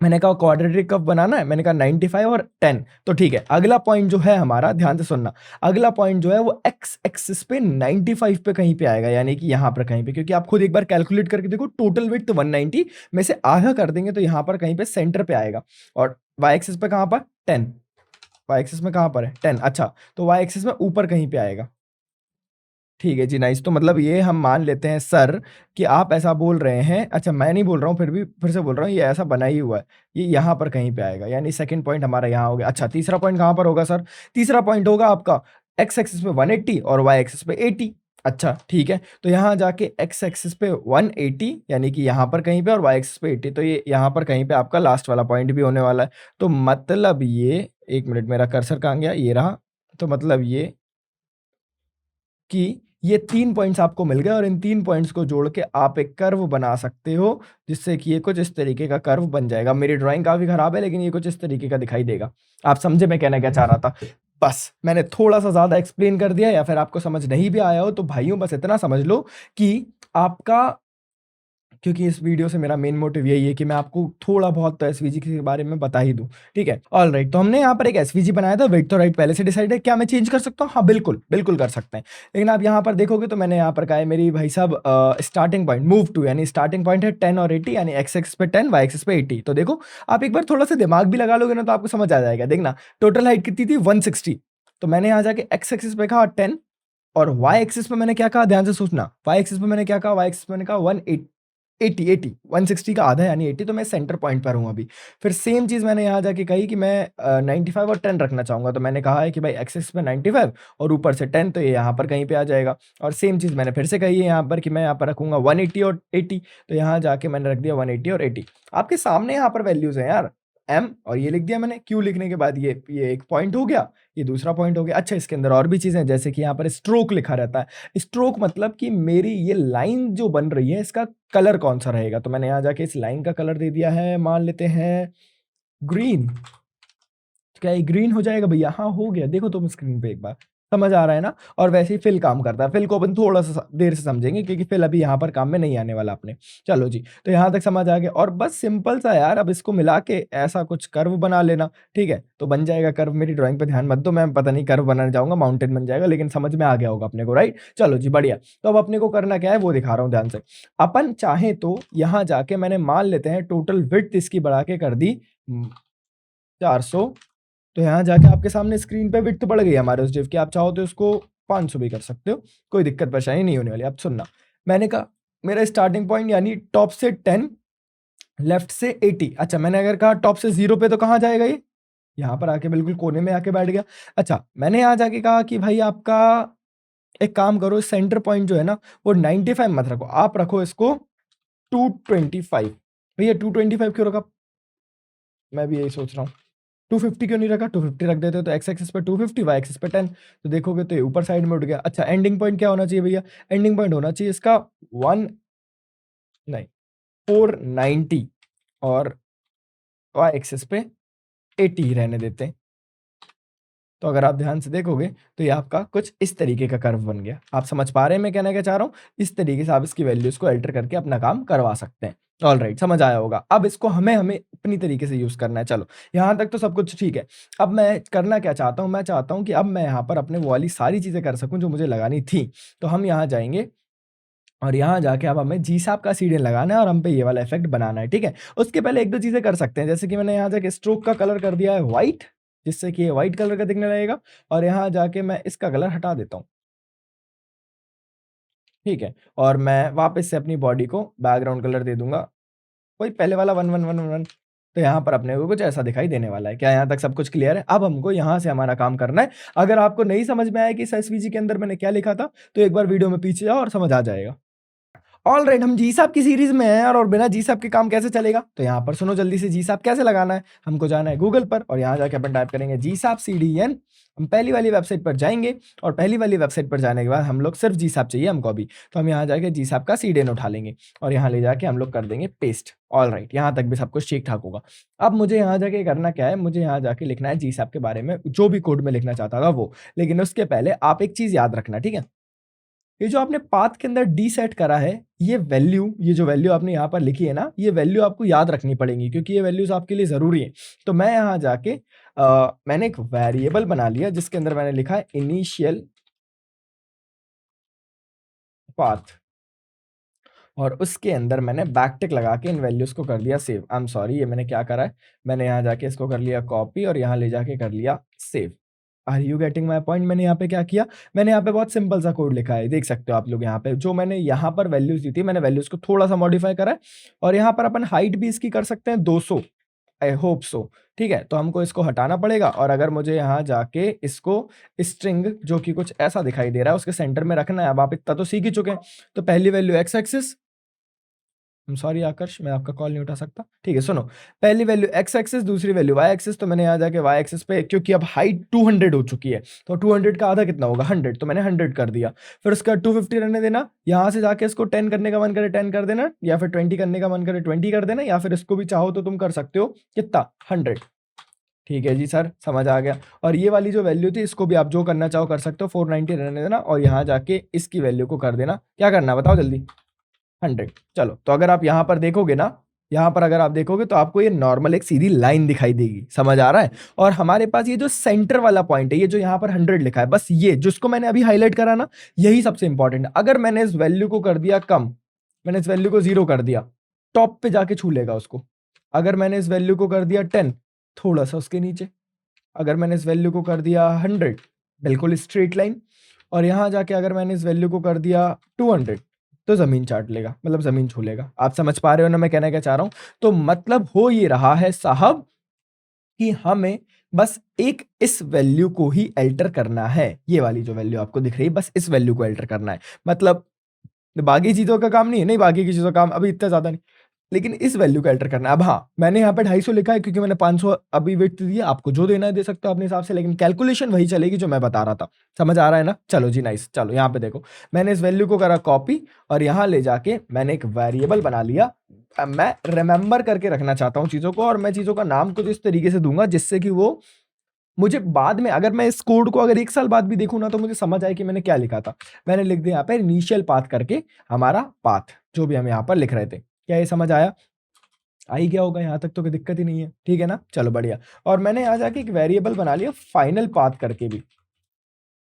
मैंने कहा क्वाड्रेटिक कर्व बनाना है, मैंने कहा 95 और 10, तो ठीक है। अगला पॉइंट जो है हमारा, ध्यान से सुनना, अगला पॉइंट जो है वो एक्स एक्सिस पे 95 पे कहीं पे आएगा, यानी कि यहाँ पर कहीं पे। क्योंकि आप खुद एक बार कैलकुलेट करके देखो, टोटल विड्थ 190 में से आधा कर देंगे तो यहाँ पर कहीं पे सेंटर पे आएगा। और वाई एक्सिस पे कहाँ पर 10, वाई एक्सिस में कहाँ पर है 10। अच्छा, तो वाई एक्सिस में ऊपर कहीं पे आएगा। ठीक है जी नाइस। तो मतलब ये हम मान लेते हैं सर कि आप ऐसा बोल रहे हैं। अच्छा, मैं नहीं बोल रहा हूँ, फिर भी फिर से बोल रहा हूँ, ये ऐसा बना ही हुआ है, ये यहाँ पर कहीं पे आएगा, यानी सेकंड पॉइंट हमारा यहाँ हो गया। अच्छा, तीसरा पॉइंट कहाँ पर होगा सर? तीसरा पॉइंट होगा आपका एक्स एक्सिस पे 180 और वाई एक्सिस पे 80। अच्छा ठीक है, तो यहाँ जाके एक्स एक्सिस पे 180 यानी कि यहाँ पर कहीं पे, और वाई एक्सिस पे 80, तो ये यहाँ पर कहीं पे आपका लास्ट वाला पॉइंट भी होने वाला है। तो मतलब ये, एक मिनट, मेरा कर्सर कहाँ गया, ये रहा। तो मतलब ये कि ये 3 पॉइंट्स आपको मिल गए, और इन 3 पॉइंट्स को जोड़ के आप एक कर्व बना सकते हो, जिससे कि ये कुछ इस तरीके का कर्व बन जाएगा। मेरी ड्राइंग काफ़ी खराब है, लेकिन ये कुछ इस तरीके का दिखाई देगा। आप समझे मैं कहना क्या चाह रहा था? बस मैंने थोड़ा-सा ज़्यादा एक्सप्लेन कर दिया, या फिर आपको समझ नहीं भी आया हो तो भाइयों बस इतना समझ लो कि आपका, क्योंकि इस वीडियो से मेरा मेन मोटिव यही है कि मैं आपको थोड़ा बहुत तो एसवीजी के बारे में बता ही दूँ। ठीक है, ऑल राइट। तो हमने यहाँ पर एक एसवीजी बनाया था, विड्थ तो राइट पहले से डिसाइड है। क्या मैं चेंज कर सकता हूँ? हाँ बिल्कुल, बिल्कुल कर सकते हैं। लेकिन आप यहाँ पर देखोगे तो मैंने यहाँ पर कहा है मेरी भाई साहब स्टार्टिंग पॉइंट मूव टू, यानी स्टार्टिंग पॉइंट है 10 और 80, यानी एक्स एक्सिस पे 10, वाई एक्सिस पे 80। तो देखो आप एक बार थोड़ा सा दिमाग भी लगा लोगे ना तो आपको समझ आ जाएगा। देखना टोटल हाइट कितनी थी 160, तो मैंने यहाँ जाके एक्स एक्सिस पे कहा 10, और वाई एक्सिस पे मैंने क्या कहा, ध्यान से सोचना। वाई एक्सिस पे मैंने क्या कहा, वाई एक्सिस पे मैंने कहा 180 160 का आधा यानी 80, तो मैं सेंटर पॉइंट पर हूँ अभी। फिर सेम चीज़ मैंने यहाँ जाके कही कि मैं 95 और 10 रखना चाहूँगा, तो मैंने कहा है कि भाई एक्सिस पे 95 और ऊपर से 10, तो ये यहाँ पर कहीं पे आ जाएगा। और सेम चीज़ मैंने फिर से कही है यहाँ पर कि मैं यहाँ पर रखूँगा 180 और 80, तो यहाँ जाके मैंने रख दिया 180 और 80। आपके सामने यहाँ पर वैल्यूज़ हैं यार, एम, और ये लिख दिया मैंने। क्यू लिखने के बाद ये एक पॉइंट हो गया, ये दूसरा पॉइंट हो गया। अच्छा, इसके अंदर और भी चीज़ें हैं, जैसे कि यहाँ पर स्ट्रोक लिखा रहता है। स्ट्रोक मतलब कि मेरी ये लाइन जो बन रही है इसका कलर कौन सा रहेगा, तो मैंने यहाँ जाके इस लाइन का कलर दे दिया है, मान लेते हैं ग्रीन। क्या ये ग्रीन हो जाएगा भैया? हाँ हो गया, देखो तुम स्क्रीन पे एक बार, समझ आ रहा है ना? और वैसे ही फिल काम करता है। फिल को अपन थोड़ा सा देर से समझेंगे, क्योंकि फिल अभी यहाँ पर काम में नहीं आने वाला अपने। चलो जी, तो यहाँ तक समझ आ गया, और बस सिंपल सा यार, अब इसको मिला के ऐसा कुछ कर्व बना लेना। ठीक है, तो बन जाएगा कर्व। मेरी ड्राइंग पे ध्यान मत दो, मैं पता नहीं कर्व बनाने जाऊंगा माउंटेन बन जाएगा, लेकिन समझ में आ गया होगा अपने को, राइट? चलो जी बढ़िया। तो अब अपने को करना क्या है वो दिखा रहा हूँ ध्यान से। अपन चाहे तो यहाँ जाके मैंने मान लेते हैं टोटल विड्थ इसकी बढ़ा के कर दी 400, तो यहाँ जाके आपके सामने स्क्रीन पे विड्थ बढ़ गई हमारे उस डिव की। आप चाहो तो इसको 500 भी कर सकते हो, कोई दिक्कत परेशानी नहीं होने वाली। अब सुनना, मैंने कहा मेरा स्टार्टिंग पॉइंट यानी टॉप से 10, लेफ्ट से 80। अच्छा, मैंने अगर कहा टॉप से 0 पे तो कहाँ जाएगा ये? यहाँ पर आके बिल्कुल कोने में आके बैठ गया। अच्छा, मैंने यहाँ जाके कहा कि भाई आपका एक काम करो, सेंटर पॉइंट जो है ना वो 95 मत रखो, आप रखो इसको 225। भैया 225 क्यों रखा? मैं भी यही सोच रहा हूँ। 250 क्यों नहीं रखा? 250 रख देते तो एक्स एक्सिस पे 250, वाई एक्सिस पे 10, तो देखोगे तो ये ऊपर साइड में उठ गया। अच्छा, एंडिंग पॉइंट क्या होना चाहिए भैया? एंडिंग पॉइंट होना चाहिए इसका 1 नहीं 490 और वाई एक्सिस पे 80 ही रहने देते हैं। तो अगर आप ध्यान से देखोगे तो ये आपका कुछ इस तरीके का कर्व बन गया। आप समझ पा रहे हैं मैं कहना क्या चाह रहा हूँ? इस तरीके से आप इसकी वैल्यूज़ को अल्टर करके अपना काम करवा सकते हैं। ऑलराइट, समझ आया होगा। अब इसको हमें अपनी तरीके से यूज़ करना है। चलो, यहाँ तक तो सब कुछ ठीक है। अब मैं करना क्या चाहता हूँ? मैं चाहता हूँ कि अब मैं यहाँ पर अपने वो वाली सारी चीज़ें कर सकूँ जो मुझे लगानी थी। तो हम यहाँ जाएँगे और यहाँ जाके अब हमें जी-सैप का सीडीएन लगाना है और हम पे ये वाला इफ़ेक्ट बनाना है, ठीक है? उसके पहले 1-2 चीज़ें कर सकते हैं, जैसे कि मैंने यहाँ जाके स्ट्रोक का कलर कर दिया है व्हाइट, जिससे कि ये व्हाइट कलर का दिखने लगेगा और यहाँ जाके मैं इसका कलर हटा देता हूँ। ठीक है? और मैं वापस से अपनी बॉडी को बैकग्राउंड कलर दे दूँगा, वही पहले वाला 1-1-1-1। तो यहाँ पर अपने को कुछ ऐसा दिखाई देने वाला है। क्या यहाँ तक सब कुछ क्लियर है? अब हमको यहाँ से हमारा काम करना है। अगर आपको नहीं समझ में आया कि इस एसवीजी के अंदर मैंने क्या लिखा था, तो एक बार वीडियो में पीछे जाओ और समझ आ जाएगा। ऑलराइट, हम जी-सैप की सीरीज़ में हैं यार, और बिना जी-सैप के काम कैसे चलेगा? तो यहाँ पर सुनो जल्दी से, जी-सैप कैसे लगाना है? हमको जाना है गूगल पर और यहाँ जाके अपन टाइप करेंगे जी-सैप सीडीएन। हम पहली वाली वेबसाइट पर जाएँगे और पहली वाली वेबसाइट पर जाने के बाद हम लोग सिर्फ जी-सैप चाहिए हमको अभी। तो हम यहाँ जाके जी-सैप का सीडीएन उठा लेंगे और यहाँ ले जाके हम लोग कर देंगे पेस्ट। ऑलराइट, यहाँ तक भी सब कुछ ठीक-ठाक होगा। अब मुझे यहाँ जाके करना क्या है? मुझे यहाँ जाके लिखना है जी-सैप के बारे में, जो भी कोड मैं लिखना चाहता था वो। लेकिन उसके पहले आप एक चीज़ याद रखना, ठीक है? ये जो आपने पाथ के अंदर डी सेट करा है, ये जो वैल्यू आपने यहाँ पर लिखी है ना, ये वैल्यू आपको याद रखनी पड़ेंगी क्योंकि ये वैल्यूज़ आपके लिए ज़रूरी हैं। तो मैं यहाँ जाके मैंने एक वेरिएबल बना लिया जिसके अंदर मैंने लिखा है इनिशियल पाथ और उसके अंदर मैंने बैकटिक लगा के इन वैल्यूज़ को कर दिया सेव। आई एम सॉरी, ये मैंने क्या करा है, मैंने यहाँ जाके इसको कर लिया कॉपी और यहाँ ले जाके कर लिया save. Are you getting my point? मैंने यहाँ पे क्या किया, मैंने यहाँ पे बहुत सिंपल सा कोड लिखा है, देख सकते हो आप लोग यहाँ पे। जो मैंने यहाँ पर वैल्यूज़ दी थी, मैंने वैल्यूज़ को थोड़ा-सा मॉडिफाई करा है और यहाँ पर अपन हाइट भी इसकी कर सकते हैं 200, आई होप सो। ठीक है? तो हमको इसको हटाना पड़ेगा और अगर मुझे यहाँ जाके इसको स्ट्रिंग जो कि कुछ ऐसा दिखाई दे रहा है, उसके सेंटर में रखना है। अब आप इतना तो सीख ही चुके हैं। तो पहली वैल्यू एक्स एक्सिस, सॉरी आकर्ष, मैं आपका कॉल नहीं उठा सकता। ठीक है, सुनो, पहली वैल्यू एक्स एक्सिस, दूसरी वैल्यू वाई एक्सिस। तो मैंने यहाँ जाके वाई एक्सिस पे, क्योंकि अब हाइट 200 हो चुकी है, तो 200 का आधा कितना होगा? 100, तो मैंने 100 कर दिया। फिर उसका 250 रहने देना। यहाँ से जाके इसको 10 करने का मन करे 10 कर देना, या फिर 20 करने का मन करे 20 कर देना, या फिर इसको भी चाहो तो तुम कर सकते हो कितना? 100। ठीक है जी सर, समझ आ गया। और ये वाली जो वैल्यू थी, इसको भी आप जो करना चाहो कर सकते हो, 490 रहने देना और यहाँ जाके इसकी वैल्यू को कर देना। क्या करना है बताओ जल्दी? 100। चलो, तो अगर आप यहाँ पर देखोगे ना, यहाँ पर अगर आप देखोगे तो आपको ये नॉर्मल एक सीधी लाइन दिखाई देगी। समझ आ रहा है? और हमारे पास ये जो सेंटर वाला पॉइंट है, ये जो यहाँ पर 100 लिखा है, बस ये जिसको मैंने अभी हाईलाइट करा ना, यही सबसे इंपॉर्टेंट है। अगर मैंने इस वैल्यू को कर दिया कम, मैंने इस वैल्यू को 0 कर दिया, टॉप पे जाके छू लेगा उसको। अगर मैंने इस वैल्यू को कर दिया 10, थोड़ा सा उसके नीचे। अगर मैंने इस वैल्यू को कर दिया 100, बिल्कुल स्ट्रेट लाइन। और यहाँ जाके अगर मैंने इस वैल्यू को कर दिया 200, तो ज़मीन चाट लेगा, मतलब ज़मीन छू लेगा। आप समझ पा रहे हो ना मैं कहना क्या चाह रहा हूँ? तो मतलब हो ये रहा है साहब कि हमें बस एक इस वैल्यू को ही अल्टर करना है। ये वाली जो वैल्यू आपको दिख रही है, बस इस वैल्यू को अल्टर करना है। मतलब बाकी चीज़ों का काम नहीं है, नहीं बाकी की चीज़ों का काम अभी इतना ज़्यादा नहीं। लेकिन इस वैल्यू को एंटर करना है। अब हाँ, मैंने यहाँ पे 250 लिखा है क्योंकि मैंने 500 अभी विड्थ दी है, आपको जो देना है दे सकते हो अपने हिसाब से, लेकिन कैलकुलेशन वही चलेगी जो मैं बता रहा था। समझ आ रहा है ना? चलो जी नाइस। चलो यहाँ पे देखो, मैंने इस वैल्यू को करा कॉपी और यहाँ ले जाके मैंने एक वेरिएबल बना लिया। अब मैं रिमेंबर करके रखना चाहता हूँ चीज़ों को, और मैं चीज़ों का नाम कुछ इस तरीके से दूँगा जिससे कि वो मुझे बाद में, अगर मैं इस कोड को अगर 1 साल बाद भी देखूँ ना, तो मुझे समझ आए कि मैंने क्या लिखा था। मैंने लिख दिया यहाँ पे इनिशियल पाथ करके हमारा पाथ, जो भी हम यहाँ पर लिख रहे थे। क्या ये समझ आया? आ ही गया होगा, यहाँ तक तो कोई दिक्कत ही नहीं है, ठीक है ना? चलो बढ़िया। और मैंने यहाँ जाके एक वेरिएबल बना लिया फाइनल पाथ करके भी।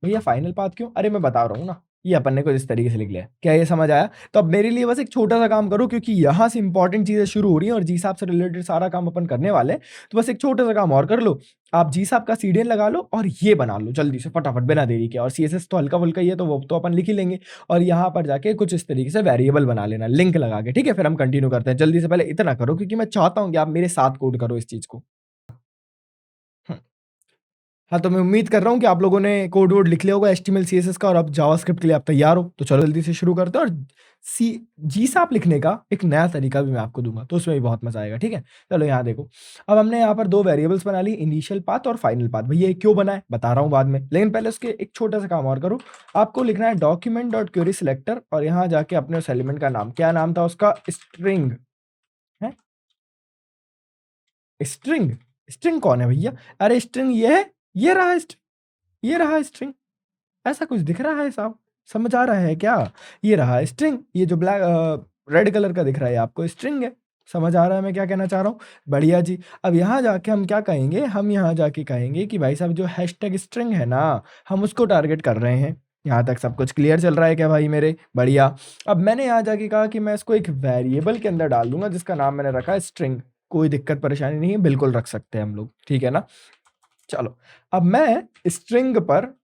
भैया फाइनल पाथ क्यों? अरे मैं बता रहा हूँ ना, ये अपन ने कुछ इस तरीके से लिख लिया है। क्या ये समझ आया? तो अब मेरे लिए बस एक छोटा सा काम करो, क्योंकि यहाँ से इंपॉर्टेंट चीजें शुरू हो रही हैं और जी-सैप से रिलेटेड सारा काम अपन करने वाले हैं। तो बस एक छोटा सा काम और कर लो, आप जी-सैप का सीडीएन लगा लो और ये बना लो जल्दी से फटाफट बिना देरी के। और सीएसएस तो हल्का फुल्का ही है, तो वो तो अपन लिख ही लेंगे। और यहाँ पर जाके कुछ इस तरीके से वेरिएबल बना लेना लिंक लगा के, ठीक है? फिर हम कंटिन्यू करते हैं। जल्दी से पहले इतना करो क्योंकि मैं चाहता हूँ कि आप मेरे साथ कोड करो इस चीज को। हाँ, तो मैं उम्मीद कर रहा हूँ कि आप लोगों ने कोड वोड लिख लिया होगा एचटीएमएल सीएसएस का और अब जावास्क्रिप्ट के लिए आप तैयार हो। तो चलो जल्दी से शुरू करते हैं और सी जीसाप लिखने का एक नया तरीका भी मैं आपको दूँगा, तो उसमें भी बहुत मज़ा आएगा, ठीक है? चलो यहाँ देखो, अब हमने यहाँ पर 2 वेरिएबल्स बना ली, इनिशियल पाथ और फाइनल पाथ। भैया ये क्यों बनाए? बता रहा हूँ बाद में, लेकिन पहले उसके एक छोटा-सा काम और करो। आपको लिखना है डॉक्यूमेंट डॉट क्वेरी सिलेक्टर और यहाँ जाके अपने उस एलिमेंट का नाम, क्या नाम था उसका? स्ट्रिंग, हैं? स्ट्रिंग? स्ट्रिंग कौन है भैया? अरे स्ट्रिंग ये है, ये रहा ये रहा स्ट्रिंग। ऐसा कुछ दिख रहा है साहब? समझ आ रहा है क्या? ये रहा स्ट्रिंग, ये जो रेड कलर का दिख रहा है आपको स्ट्रिंग है। समझ आ रहा है मैं क्या कहना चाह रहा हूँ? बढ़िया जी। अब यहाँ जाके हम क्या कहेंगे? हम यहाँ जाके कहेंगे कि भाई साहब जो हैशटैग स्ट्रिंग है ना, हम उसको टारगेट कर रहे हैं। यहाँ तक सब कुछ क्लियर चल रहा है क्या भाई मेरे? बढ़िया। अब मैंने यहाँ जाके कहा कि मैं इसको एक वेरिएबल के अंदर डाल दूँगा जिसका नाम मैंने रखा है स्ट्रिंग। कोई दिक्कत परेशानी नहीं है, बिल्कुल रख सकते हैं हम लोग, ठीक है ना? चलो, अब मैं स्ट्रिंग पर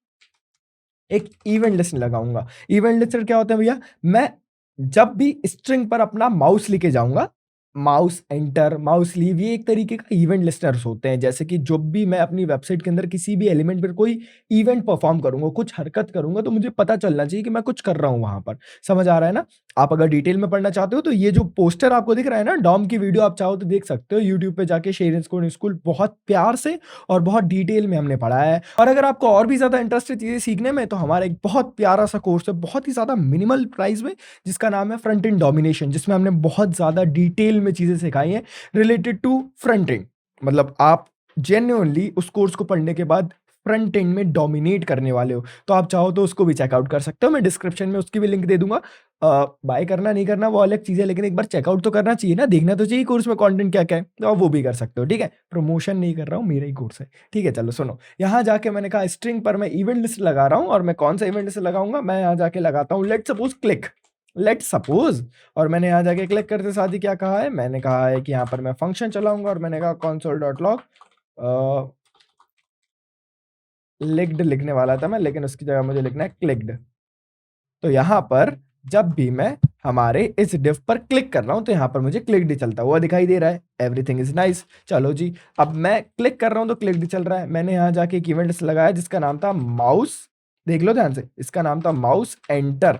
एक इवेंट लिस्ट लगाऊँगा। इवेंट लिस्टर क्या होता है भैया? मैं जब भी स्ट्रिंग पर अपना माउस लेके जाऊँगा, माउस एंटर, माउस लीव, ये एक तरीके का इवेंट लिस्टर्स होते हैं। जैसे कि जब भी मैं अपनी वेबसाइट के अंदर किसी भी एलिमेंट पर कोई इवेंट परफॉर्म करूँगा, कुछ हरकत करूँगा, तो मुझे पता चलना चाहिए कि मैं कुछ कर रहा हूँ वहाँ पर। समझ आ रहा है ना? आप अगर डिटेल में पढ़ना चाहते हो तो ये जो पोस्टर आपको दिख रहा है ना, डॉम की वीडियो आप चाहो तो देख सकते हो यूट्यूब पे जाके, शेयरिंग कोडिंग स्कूल, बहुत प्यार से और बहुत डिटेल में हमने पढ़ाया है। और अगर आपको और भी ज़्यादा इंटरेस्ट है चीज़ें सीखने में, तो हमारा एक बहुत प्यारा सा कोर्स है, बहुत ही ज़्यादा मिनिमल प्राइस में, जिसका नाम है फ्रंट एंड डोमिनेशन, जिसमें हमने बहुत ज़्यादा डिटेल में चीज़ें सिखाई हैं रिलेटेड टू फ्रंट एंड। मतलब आप जेन्युइनली उस कोर्स को पढ़ने के बाद फ्रंट एंड में डोमिनेट करने वाले हो, तो आप चाहो तो उसको भी चेकआउट कर सकते हो। मैं डिस्क्रिप्शन में उसकी भी लिंक दे दूंगा। बाय करना नहीं करना वो अलग चीज़ है, लेकिन एक बार चेकआउट तो करना चाहिए ना, देखना तो चाहिए कोर्स में कंटेंट क्या क्या है, तो आप वो भी कर सकते हो, ठीक है? प्रमोशन नहीं कर रहा हूँ, मेरा ही कोर्स है, ठीक है? चलो सुनो, यहाँ जाके मैंने कहा स्ट्रिंग पर मैं इवेंट लिस्ट लगा रहा हूँ, और मैं कौन सा इवेंट लिस्ट लगाऊंगा? मैं यहाँ जाके लगाता हूँ लेट सपोज, और मैंने यहाँ जाके क्लिक करते साथ ही क्या कहा है? मैंने कहा है कि यहाँ पर मैं फंक्शन चलाऊंगा, और मैंने कहा console डॉट लॉग लिक्ड लिखने वाला था मैं, लेकिन उसकी जगह मुझे लिखना है क्लिक्ड। तो यहाँ पर जब भी मैं हमारे इस डिव पर क्लिक कर रहा हूँ, तो यहाँ पर मुझे क्लिक्ड चलता हुआ दिखाई दे रहा है। Everything is nice. चलो जी, अब मैं क्लिक कर रहा हूँ तो क्लिक्ड चल रहा है। मैंने यहाँ जाके एक इवेंट लगाया जिसका नाम था माउस, देख लो ध्यान से, इसका नाम था माउस एंटर।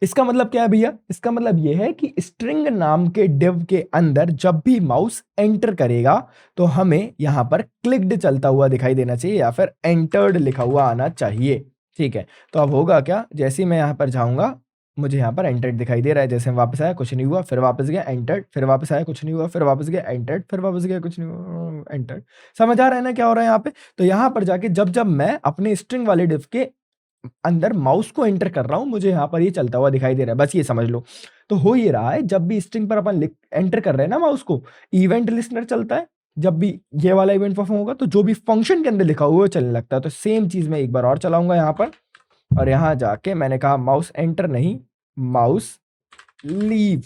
इसका मतलब क्या है भैया? इसका मतलब यह है कि स्ट्रिंग नाम के डिव के अंदर जब भी माउस एंटर करेगा, तो हमें यहाँ पर क्लिक्ड चलता हुआ दिखाई देना चाहिए, या फिर एंटर्ड लिखा हुआ आना चाहिए, ठीक है? तो अब होगा क्या? जैसे ही मैं यहाँ पर जाऊँगा, मुझे यहाँ पर एंटर्ड दिखाई दे रहा है। जैसे वापस आया, कुछ नहीं हुआ, फिर वापस गया, एंटर्ड, फिर वापस आया, कुछ नहीं हुआ, फिर वापस गया, एंटर्ड, फिर वापस गया, कुछ नहीं हुआ, एंटर्ड। समझ आ रहा है ना क्या हो रहा है यहाँ पे? तो यहाँ पर जाके जब मैं अपने स्ट्रिंग वाले डिव के अंदर माउस को एंटर कर रहा हूँ, मुझे यहाँ पर ये चलता हुआ दिखाई दे रहा है, बस ये समझ लो। तो हो ये रहा है, जब भी स्ट्रिंग पर अपन एंटर कर रहे हैं ना माउस को, इवेंट लिस्टनर चलता है। जब भी ये वाला इवेंट परफॉर्म होगा, तो जो भी फंक्शन के अंदर लिखा हुआ है वो चलने लगता है। तो सेम चीज मैं एक बार और चलाऊंगा यहाँ पर, और यहाँ जाके मैंने कहा माउस एंटर नहीं, माउस लीव,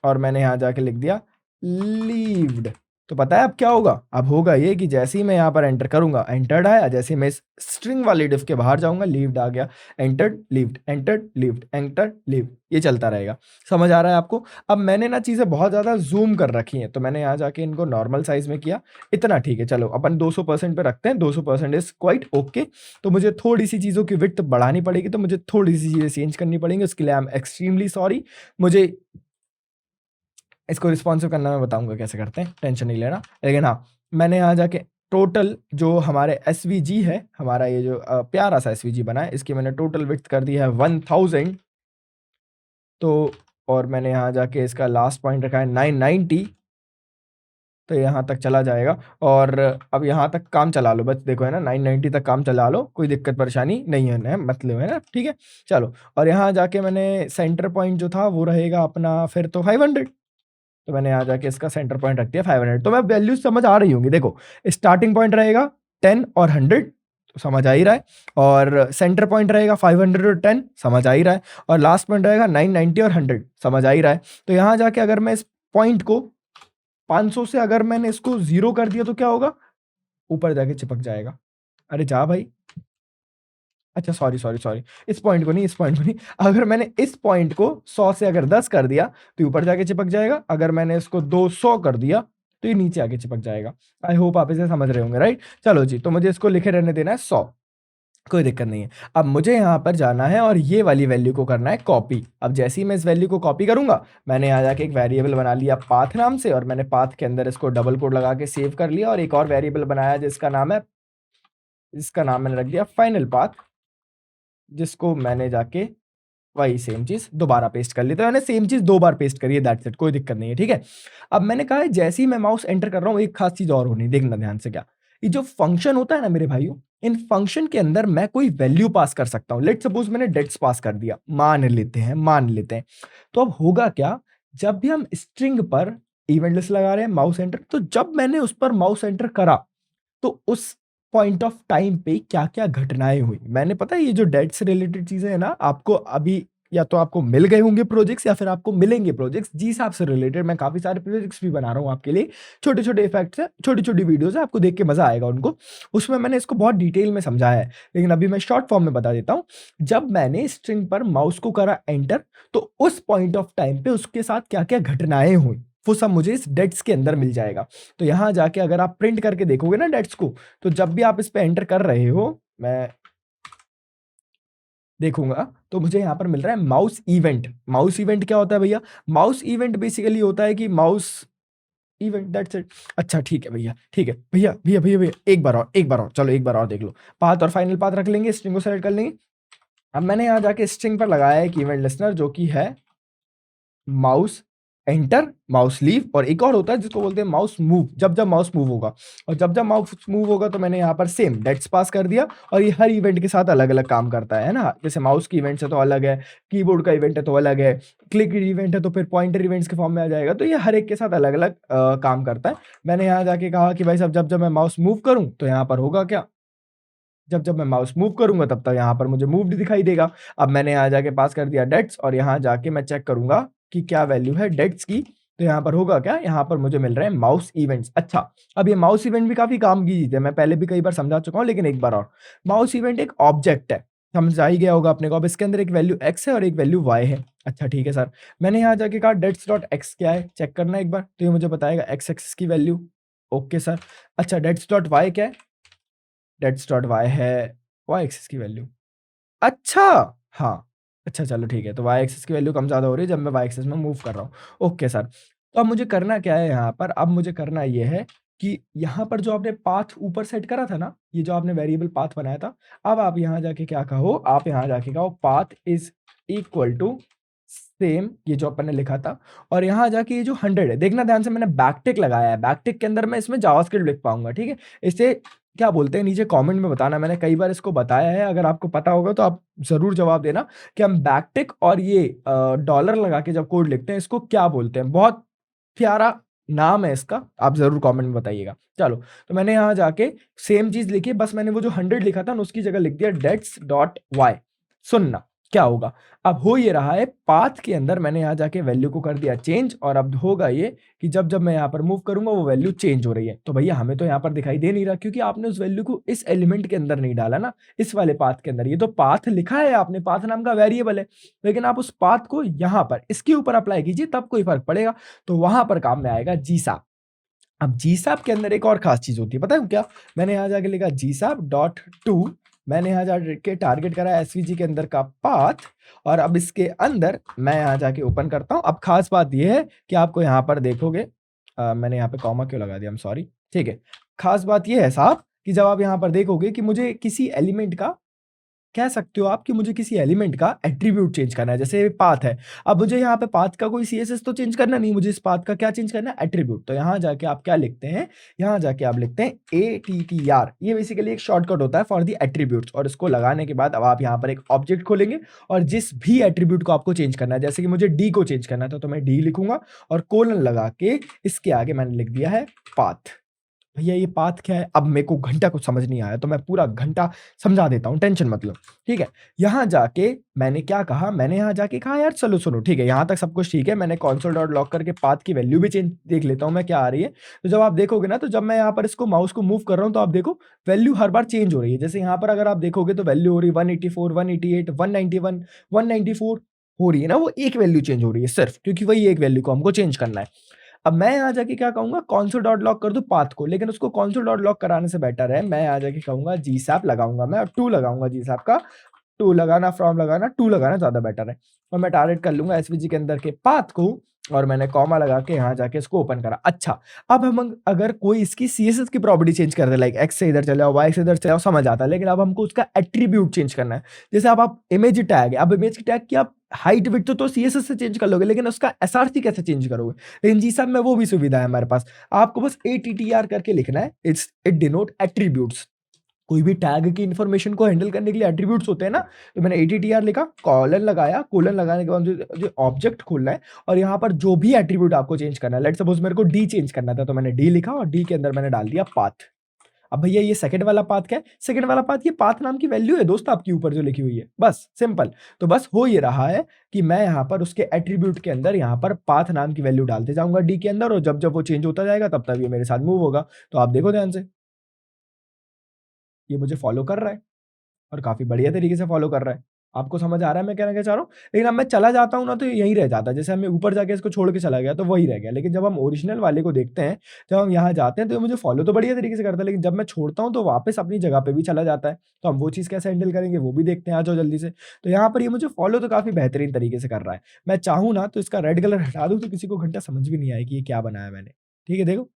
और मैंने यहाँ जाके लिख दिया लीव्ड। तो पता है अब क्या होगा? अब होगा ये कि जैसे ही मैं यहाँ पर एंटर करूंगा, एंटर्ड आया, जैसे ही मैं इस स्ट्रिंग वाले डिव के बाहर जाऊंगा, लीव्ड आ गया, entered levied, entered levied, entered levied, ये चलता रहेगा। समझ आ रहा है आपको? अब मैंने ना चीजें बहुत ज्यादा जूम कर रखी हैं, तो मैंने यहाँ जाके इनको नॉर्मल साइज में किया, इतना ठीक है। चलो अपन 200% पे रखते हैं, 200% इज क्वाइट ओके। तो मुझे थोड़ी सी चीजों की विड्थ बढ़ानी पड़ेगी, तो मुझे थोड़ी सी चीजें चेंज करनी पड़ेंगी, उसके लिए आई एम एक्सट्रीमली सॉरी। मुझे इसको रिस्पॉन्सिव करना मैं बताऊंगा कैसे करते हैं, टेंशन नहीं लेना। लेकिन हाँ, मैंने यहाँ जाके टोटल जो हमारे एसवीजी है, हमारा ये जो प्यारा सा एसवीजी बना है, इसकी मैंने टोटल विड्थ कर दी है 1000। तो और मैंने यहाँ जाके इसका लास्ट पॉइंट रखा है 990, तो यहाँ तक चला जाएगा। और अब यहाँ तक काम चला लो, बस देखो है ना, 990 तक काम चला लो, कोई दिक्कत परेशानी नहीं है, मतलब है ना, ठीक है? चलो, और यहाँ जाके मैंने सेंटर पॉइंट जो था वो रहेगा अपना फिर तो 500। तो मैंने यहाँ जाके इसका सेंटर पॉइंट रख दिया 500। तो मैं वैल्यू समझ आ रही होंगी, देखो स्टार्टिंग पॉइंट रहेगा 10 और 100, तो समझ आ ही रहा है, और सेंटर पॉइंट रहेगा 500 और 10, समझ आ ही रहा है, और लास्ट पॉइंट रहेगा 990 और 100, समझ आ ही रहा है। तो यहाँ जाके अगर मैं इस पॉइंट को 500 से अगर मैंने इसको 0 कर दिया, तो क्या होगा? ऊपर जाके चिपक जाएगा। अरे जा भाई, अच्छा सॉरी सॉरी सॉरी, इस पॉइंट को नहीं, इस पॉइंट को नहीं। अगर मैंने इस पॉइंट को 100 से अगर 10 कर दिया, तो ऊपर जाके चिपक जाएगा। अगर मैंने इसको 200 कर दिया, तो ये नीचे आके चिपक जाएगा। आई होप आप इसे समझ रहे होंगे, राइट? चलो जी, तो मुझे इसको लिखे रहने देना है 100, कोई दिक्कत नहीं है। अब मुझे यहाँ पर जाना है और ये वाली वैल्यू को करना है कॉपी। अब जैसे ही मैं इस वैल्यू को कॉपी करूँगा, मैंने यहाँ जाके एक वेरिएबल बना लिया पाथ नाम से, और मैंने पाथ के अंदर इसको डबल कोट लगा के सेव कर लिया, और एक और वेरिएबल बनाया इसका नाम मैंने रख दिया फाइनल पाथ, जिसको मैंने जाके वही सेम चीज़ दोबारा पेस्ट कर ली। तो मैंने सेम चीज़ 2 बार पेस्ट करी है, दैट्स इट, कोई दिक्कत नहीं है, ठीक है? अब मैंने कहा है जैसे ही मैं माउस एंटर कर रहा हूँ, एक खास चीज़ और होनी, देखना ध्यान से क्या, ये जो फंक्शन होता है ना मेरे भाइयों, इन फंक्शन के अंदर मैं कोई वैल्यू पास कर सकता हूँ। लेट्स सपोज मैंने डेट्स पास कर दिया, मान लेते हैं। तो अब होगा क्या, जब भी हम स्ट्रिंग पर इवेंट लिस्ट लगा रहे हैं माउस एंटर, तो जब मैंने उस पर माउस एंटर करा, तो उस पॉइंट ऑफ टाइम पे क्या-क्या घटनाएँ हुई। मैंने पता है ये जो डेट से रिलेटेड चीज़ें हैं ना, आपको अभी या तो आपको मिल गए होंगे प्रोजेक्ट्स या फिर आपको मिलेंगे प्रोजेक्ट्स। जीसाप से रिलेटेड मैं काफ़ी सारे प्रोजेक्ट्स भी बना रहा हूँ आपके लिए। छोटे-छोटे इफेक्ट्स हैं, छोटी-छोटी वीडियोज़ हैं, आपको देख के मज़ा आएगा उनको। उसमें मैंने इसको बहुत डिटेल में समझाया है, लेकिन अभी मैं शॉर्ट फॉर्म में बता देता हूँ। जब मैंने स्ट्रिंग पर माउस को करा एंटर, तो उस पॉइंट ऑफ टाइम पे उसके साथ क्या-क्या घटनाएँ हुई, वो सब मुझे इस डेट्स के अंदर मिल जाएगा। तो यहाँ जाके अगर आप प्रिंट करके देखोगे ना डेट्स को, तो जब भी आप इस पे एंटर कर रहे हो, मैं देखूँगा, तो मुझे यहाँ पर मिल रहा है माउस इवेंट। माउस इवेंट क्या होता है भैया? माउस इवेंट बेसिकली होता है कि माउस इवेंट, दैट्स इट। अच्छा ठीक है भैया, ठीक है। भैया, एक बार और, चलो एक बार और देख लो। पाथ और फाइनल पाथ रख लेंगे, स्ट्रिंग को सेलेक्ट कर लेंगे। अब मैंने यहाँ जाके स्ट्रिंग पर लगाया है एक इवेंट लिस्टनर, जो कि है माउस एंटर, माउस लीव, और एक और होता है जिसको बोलते हैं माउस मूव, जब माउस मूव होगा। और जब माउस मूव होगा, तो मैंने यहाँ पर सेम डेट्स पास कर दिया, और ये हर इवेंट के साथ अलग-अलग काम करता है ना? जैसे माउस की इवेंट्स है तो अलग है, कीबोर्ड का इवेंट है तो अलग है, क्लिक इवेंट है तो फिर पॉइंटर इवेंट्स के फॉर्म में आ जाएगा। तो ये हर एक के साथ अलग-अलग काम करता है। मैंने यहाँ जाके कहा कि भाई साहब जब मैं माउस मूव करूँ, तो यहाँ पर होगा क्या? जब मैं माउस मूव करूँगा, तब तक यहाँ पर मुझे मूव्ड दिखाई देगा। अब मैंने यहाँ जाके पास कर दिया डेट्स, और यहाँ जाके मैं चेक करूँगा कि क्या वैल्यू है डेट्स की। तो यहाँ पर होगा क्या? यहाँ पर मुझे मिल रहे हैं माउस इवेंट्स। अच्छा, अब ये माउस इवेंट भी काफ़ी काम की चीज़ है, मैं पहले भी कई बार समझा चुका हूँ, लेकिन एक बार और। माउस इवेंट एक ऑब्जेक्ट है, समझ आ ही गया होगा अपने को। अब इसके अंदर एक वैल्यू x है और एक वैल्यू y है। अच्छा ठीक है सर, मैंने यहाँ जाके कहा डेट्स डॉट x क्या है, चेक करना है एक बार, तो ये मुझे बताएगा x एक्सिस की वैल्यू। Okay sir. अच्छा डेट्स डॉट y क्या है? डेट्स डॉट y है y एक्सिस की वैल्यू। अच्छा! हाँ, अच्छा चलो ठीक है, तो y एक्सिस की वैल्यू कम-ज़्यादा हो रही है जब मैं y एक्सिस में मूव कर रहा हूँ। ओके सर, तो अब मुझे करना क्या है यहाँ पर? अब मुझे करना ये है कि यहाँ पर जो आपने पाथ ऊपर सेट करा था ना, ये जो आपने वेरिएबल पाथ बनाया था, अब आप यहाँ जाके क्या कहो, आप यहाँ जाके कहो path is equal to same, ये जो अपन ने लिखा था, और यहाँ जाके ये जो 100 है, देखना ध्यान से, मैंने बैकटिक लगाया है। बैकटिक के अंदर मैं इसमें जावास्क्रिप्ट लिख पाऊँगा, ठीक है? इसे क्या बोलते हैं, नीचे कमेंट में बताना, मैंने कई बार इसको बताया है, अगर आपको पता होगा तो आप ज़रूर जवाब देना कि हम बैकटिक और ये डॉलर लगा के जब कोड लिखते हैं, इसको क्या बोलते हैं? बहुत प्यारा नाम है इसका, आप ज़रूर कमेंट में बताइएगा। चलो, तो मैंने यहाँ जाके सेम चीज़ लिखी, बस मैंने वो जो 100 लिखा था ना, उसकी जगह लिख दिया डेट्स डॉट वाई। सुनना क्या होगा? अब हो ये रहा है, पाथ के अंदर मैंने यहाँ जाके वैल्यू को कर दिया चेंज, और अब होगा ये कि जब मैं यहाँ पर मूव करूँगा, वो वैल्यू चेंज हो रही है। तो भैया हमें तो यहाँ पर दिखाई दे नहीं रहा, क्योंकि आपने उस वैल्यू को इस एलिमेंट के अंदर नहीं डाला ना, इस वाले पाथ के अंदर। ये तो पाथ लिखा है आपने, पाथ नाम का वेरिएबल है, लेकिन आप उस पाथ को यहाँ पर इसके ऊपर अप्लाई कीजिए, तब कोई फ़र्क पड़ेगा। तो वहाँ पर काम में आएगा जीसाप। अब जीसाप के अंदर एक और खास चीज़ होती है, पता है क्या? मैंने यहाँ जाके लिखा जीसाप डॉट टू, मैंने यहाँ जाके टारगेट करा एसवीजी के अंदर का पाथ, और अब इसके अंदर मैं यहाँ जाके ओपन करता हूँ। अब खास बात ये है कि आपको यहाँ पर देखोगे, मैंने यहाँ पे कॉमा क्यों लगा दिया, आई एम सॉरी, ठीक है। खास बात ये है साहब कि जब आप यहाँ पर देखोगे कि मुझे किसी एलिमेंट का, कह सकते हो आप कि मुझे किसी एलिमेंट का एट्रीब्यूट चेंज करना है, जैसे पाथ है। अब मुझे यहाँ पे पाथ का कोई सीएसएस तो चेंज करना नहीं, मुझे इस पाथ का क्या चेंज करना है, एट्रीब्यूट। तो यहाँ जाके आप क्या लिखते हैं, यहाँ जाके आप लिखते हैं ATTR, ये बेसिकली एक शॉर्टकट होता है फॉर दी एट्रीब्यूट्स, और इसको लगाने के बाद अब आप यहाँ पर एक ऑब्जेक्ट खोलेंगे, और जिस भी एट्रीब्यूट को आपको चेंज करना है, जैसे कि मुझे डी को चेंज करना था, तो मैं डी लिखूंगा, और कोलन लगा के इसके आगे मैंने लिख दिया है पाथ। भैया ये पाथ क्या है? अब मेरे को घंटा कुछ समझ नहीं आया, तो मैं पूरा घंटा समझा देता हूँ, टेंशन मत लो, ठीक है? यहाँ जाके मैंने क्या कहा, मैंने यहाँ जाके कहा यार चलो सुनो, ठीक है, यहाँ तक सब कुछ ठीक है। मैंने console डॉट लॉग करके पाथ की वैल्यू भी चेंज देख लेता हूँ मैं क्या आ रही है। तो जब आप देखोगे ना, तो जब मैं यहाँ पर इसको माउस को मूव कर रहा हूँ, तो आप देखो वैल्यू हर बार चेंज हो रही है। जैसे यहाँ पर अगर आप देखोगे तो वैल्यू हो रही है 184, 188, 191, 194 हो रही है ना, वो एक वैल्यू चेंज हो रही है सिर्फ, क्योंकि वही एक वैल्यू को हमको चेंज करना है। अब मैं यहाँ जाके क्या कहूँगा, console डॉट लॉग कर दूँ पाथ को, लेकिन उसको console डॉट लॉग कराने से बेटर है मैं यहाँ जाके कहूँगा जीसैप लगाऊंगा मैं, और 2 लगाऊंगा जीसैप का, 2 लगाना, फ्रॉम लगाना, 2 लगाना ज़्यादा बेटर है। और मैं टारगेट कर लूँगा एसवीजी के अंदर के पाथ को, और मैंने कॉमा लगा के यहाँ जाके इसको ओपन करा। अच्छा, अब हम अगर कोई इसकी सीएसएस की प्रॉपर्टी चेंज कर दे, लाइक एक्स से इधर चले जाओ, वाई से इधर चले जाओ, समझ आता है, लेकिन अब हमको उसका एट्रीब्यूट चेंज करना है। जैसे अब आप इमेज टैग है, अब इमेज की टैग की आप हाइट विड्थ तो सीएसएस से चेंज कर लोगे, लेकिन उसका एसआरसी कैसे चेंज करोगे? लेकिन जी साहब में वो भी सुविधा है हमारे पास। आपको बस एटीटीआर करके लिखना है, इट डिनोट एट्रीब्यूट्स। कोई भी टैग की इन्फॉर्मेशन को हैंडल करने के लिए एट्रीब्यूट्स होते हैं ना, तो मैंने एटीटीआर लिखा, कॉलन लगाया, कोलन लगाने के बाद जो ऑब्जेक्ट खोलना है और यहाँ पर जो भी एट्रीब्यूट आपको चेंज करना है, लेट्स सपोज मेरे को डी चेंज करना था, तो मैंने डी लिखा और डी के अंदर मैंने डाल दिया पाथ। अब भैया ये सेकंड वाला पाथ क्या है? सेकंड वाला पाथ ये पाथ नाम की वैल्यू है दोस्त आपकी ऊपर जो लिखी हुई है, बस सिंपल। तो बस हो ये रहा है कि मैं यहाँ पर उसके एट्रीब्यूट के अंदर यहाँ पर पाथ नाम की वैल्यू डालते जाऊंगा डी के अंदर, और जब जब वो चेंज होता जाएगा तब तब ये मेरे साथ मूव होगा। तो आप देखो ध्यान से, ये मुझे फॉलो कर रहा है और काफ़ी बढ़िया तरीके से फॉलो कर रहा है। आपको समझ आ रहा है मैं कहना क्या चाह रहा हूँ? लेकिन अब मैं चला जाता हूँ ना, तो यहीं रह जाता है। जैसे मैं ऊपर जाके इसको छोड़ के चला गया तो वही रह गया। लेकिन जब हम ओरिजिनल वाले को देखते हैं, जब हम यहाँ जाते हैं तो ये मुझे फॉलो तो बढ़िया तरीके से करता है, लेकिन जब मैं छोड़ता हूँ तो वापस अपनी जगह पे भी चला जाता है। तो हम वो चीज़ कैसे हैंडल करेंगे वो भी देखते हैं, आ जाओ जल्दी से। तो यहाँ पर ये मुझे फॉलो तो काफ़ी बेहतरीन तरीके से कर रहा है। मैं चाहूँ ना तो इसका रेड कलर हटा दूँ तो किसी को घंटा समझ भी नहीं आए कि ये क्या बनाया मैंने। ठीक है, देखो।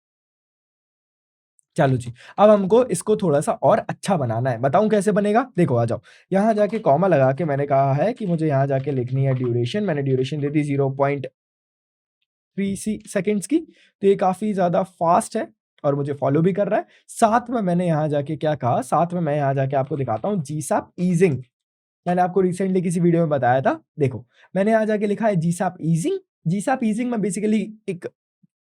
चलो जी, अब हमको इसको थोड़ा-सा और अच्छा बनाना है। बताऊँ कैसे बनेगा? देखो आ जाओ। यहाँ जाके कॉमा लगा के मैंने कहा है कि मुझे यहाँ जाके लिखनी है ड्यूरेशन। मैंने ड्यूरेशन दे दी 0.3 सेकंड्स की। तो ये काफ़ी ज़्यादा फ़ास्ट है और मुझे फ़ॉलो भी कर रहा है। साथ में मैंने यहाँ जाके क्या कहा, साथ में मैं यहाँ जाके आपको दिखाता हूँ जीसैप ईजिंग। मैंने आपको रिसेंटली किसी वीडियो में बताया था। देखो, मैंने यहाँ जाके लिखा है जीसैप ईजिंग। जीसैप ईजिंग में बेसिकली एक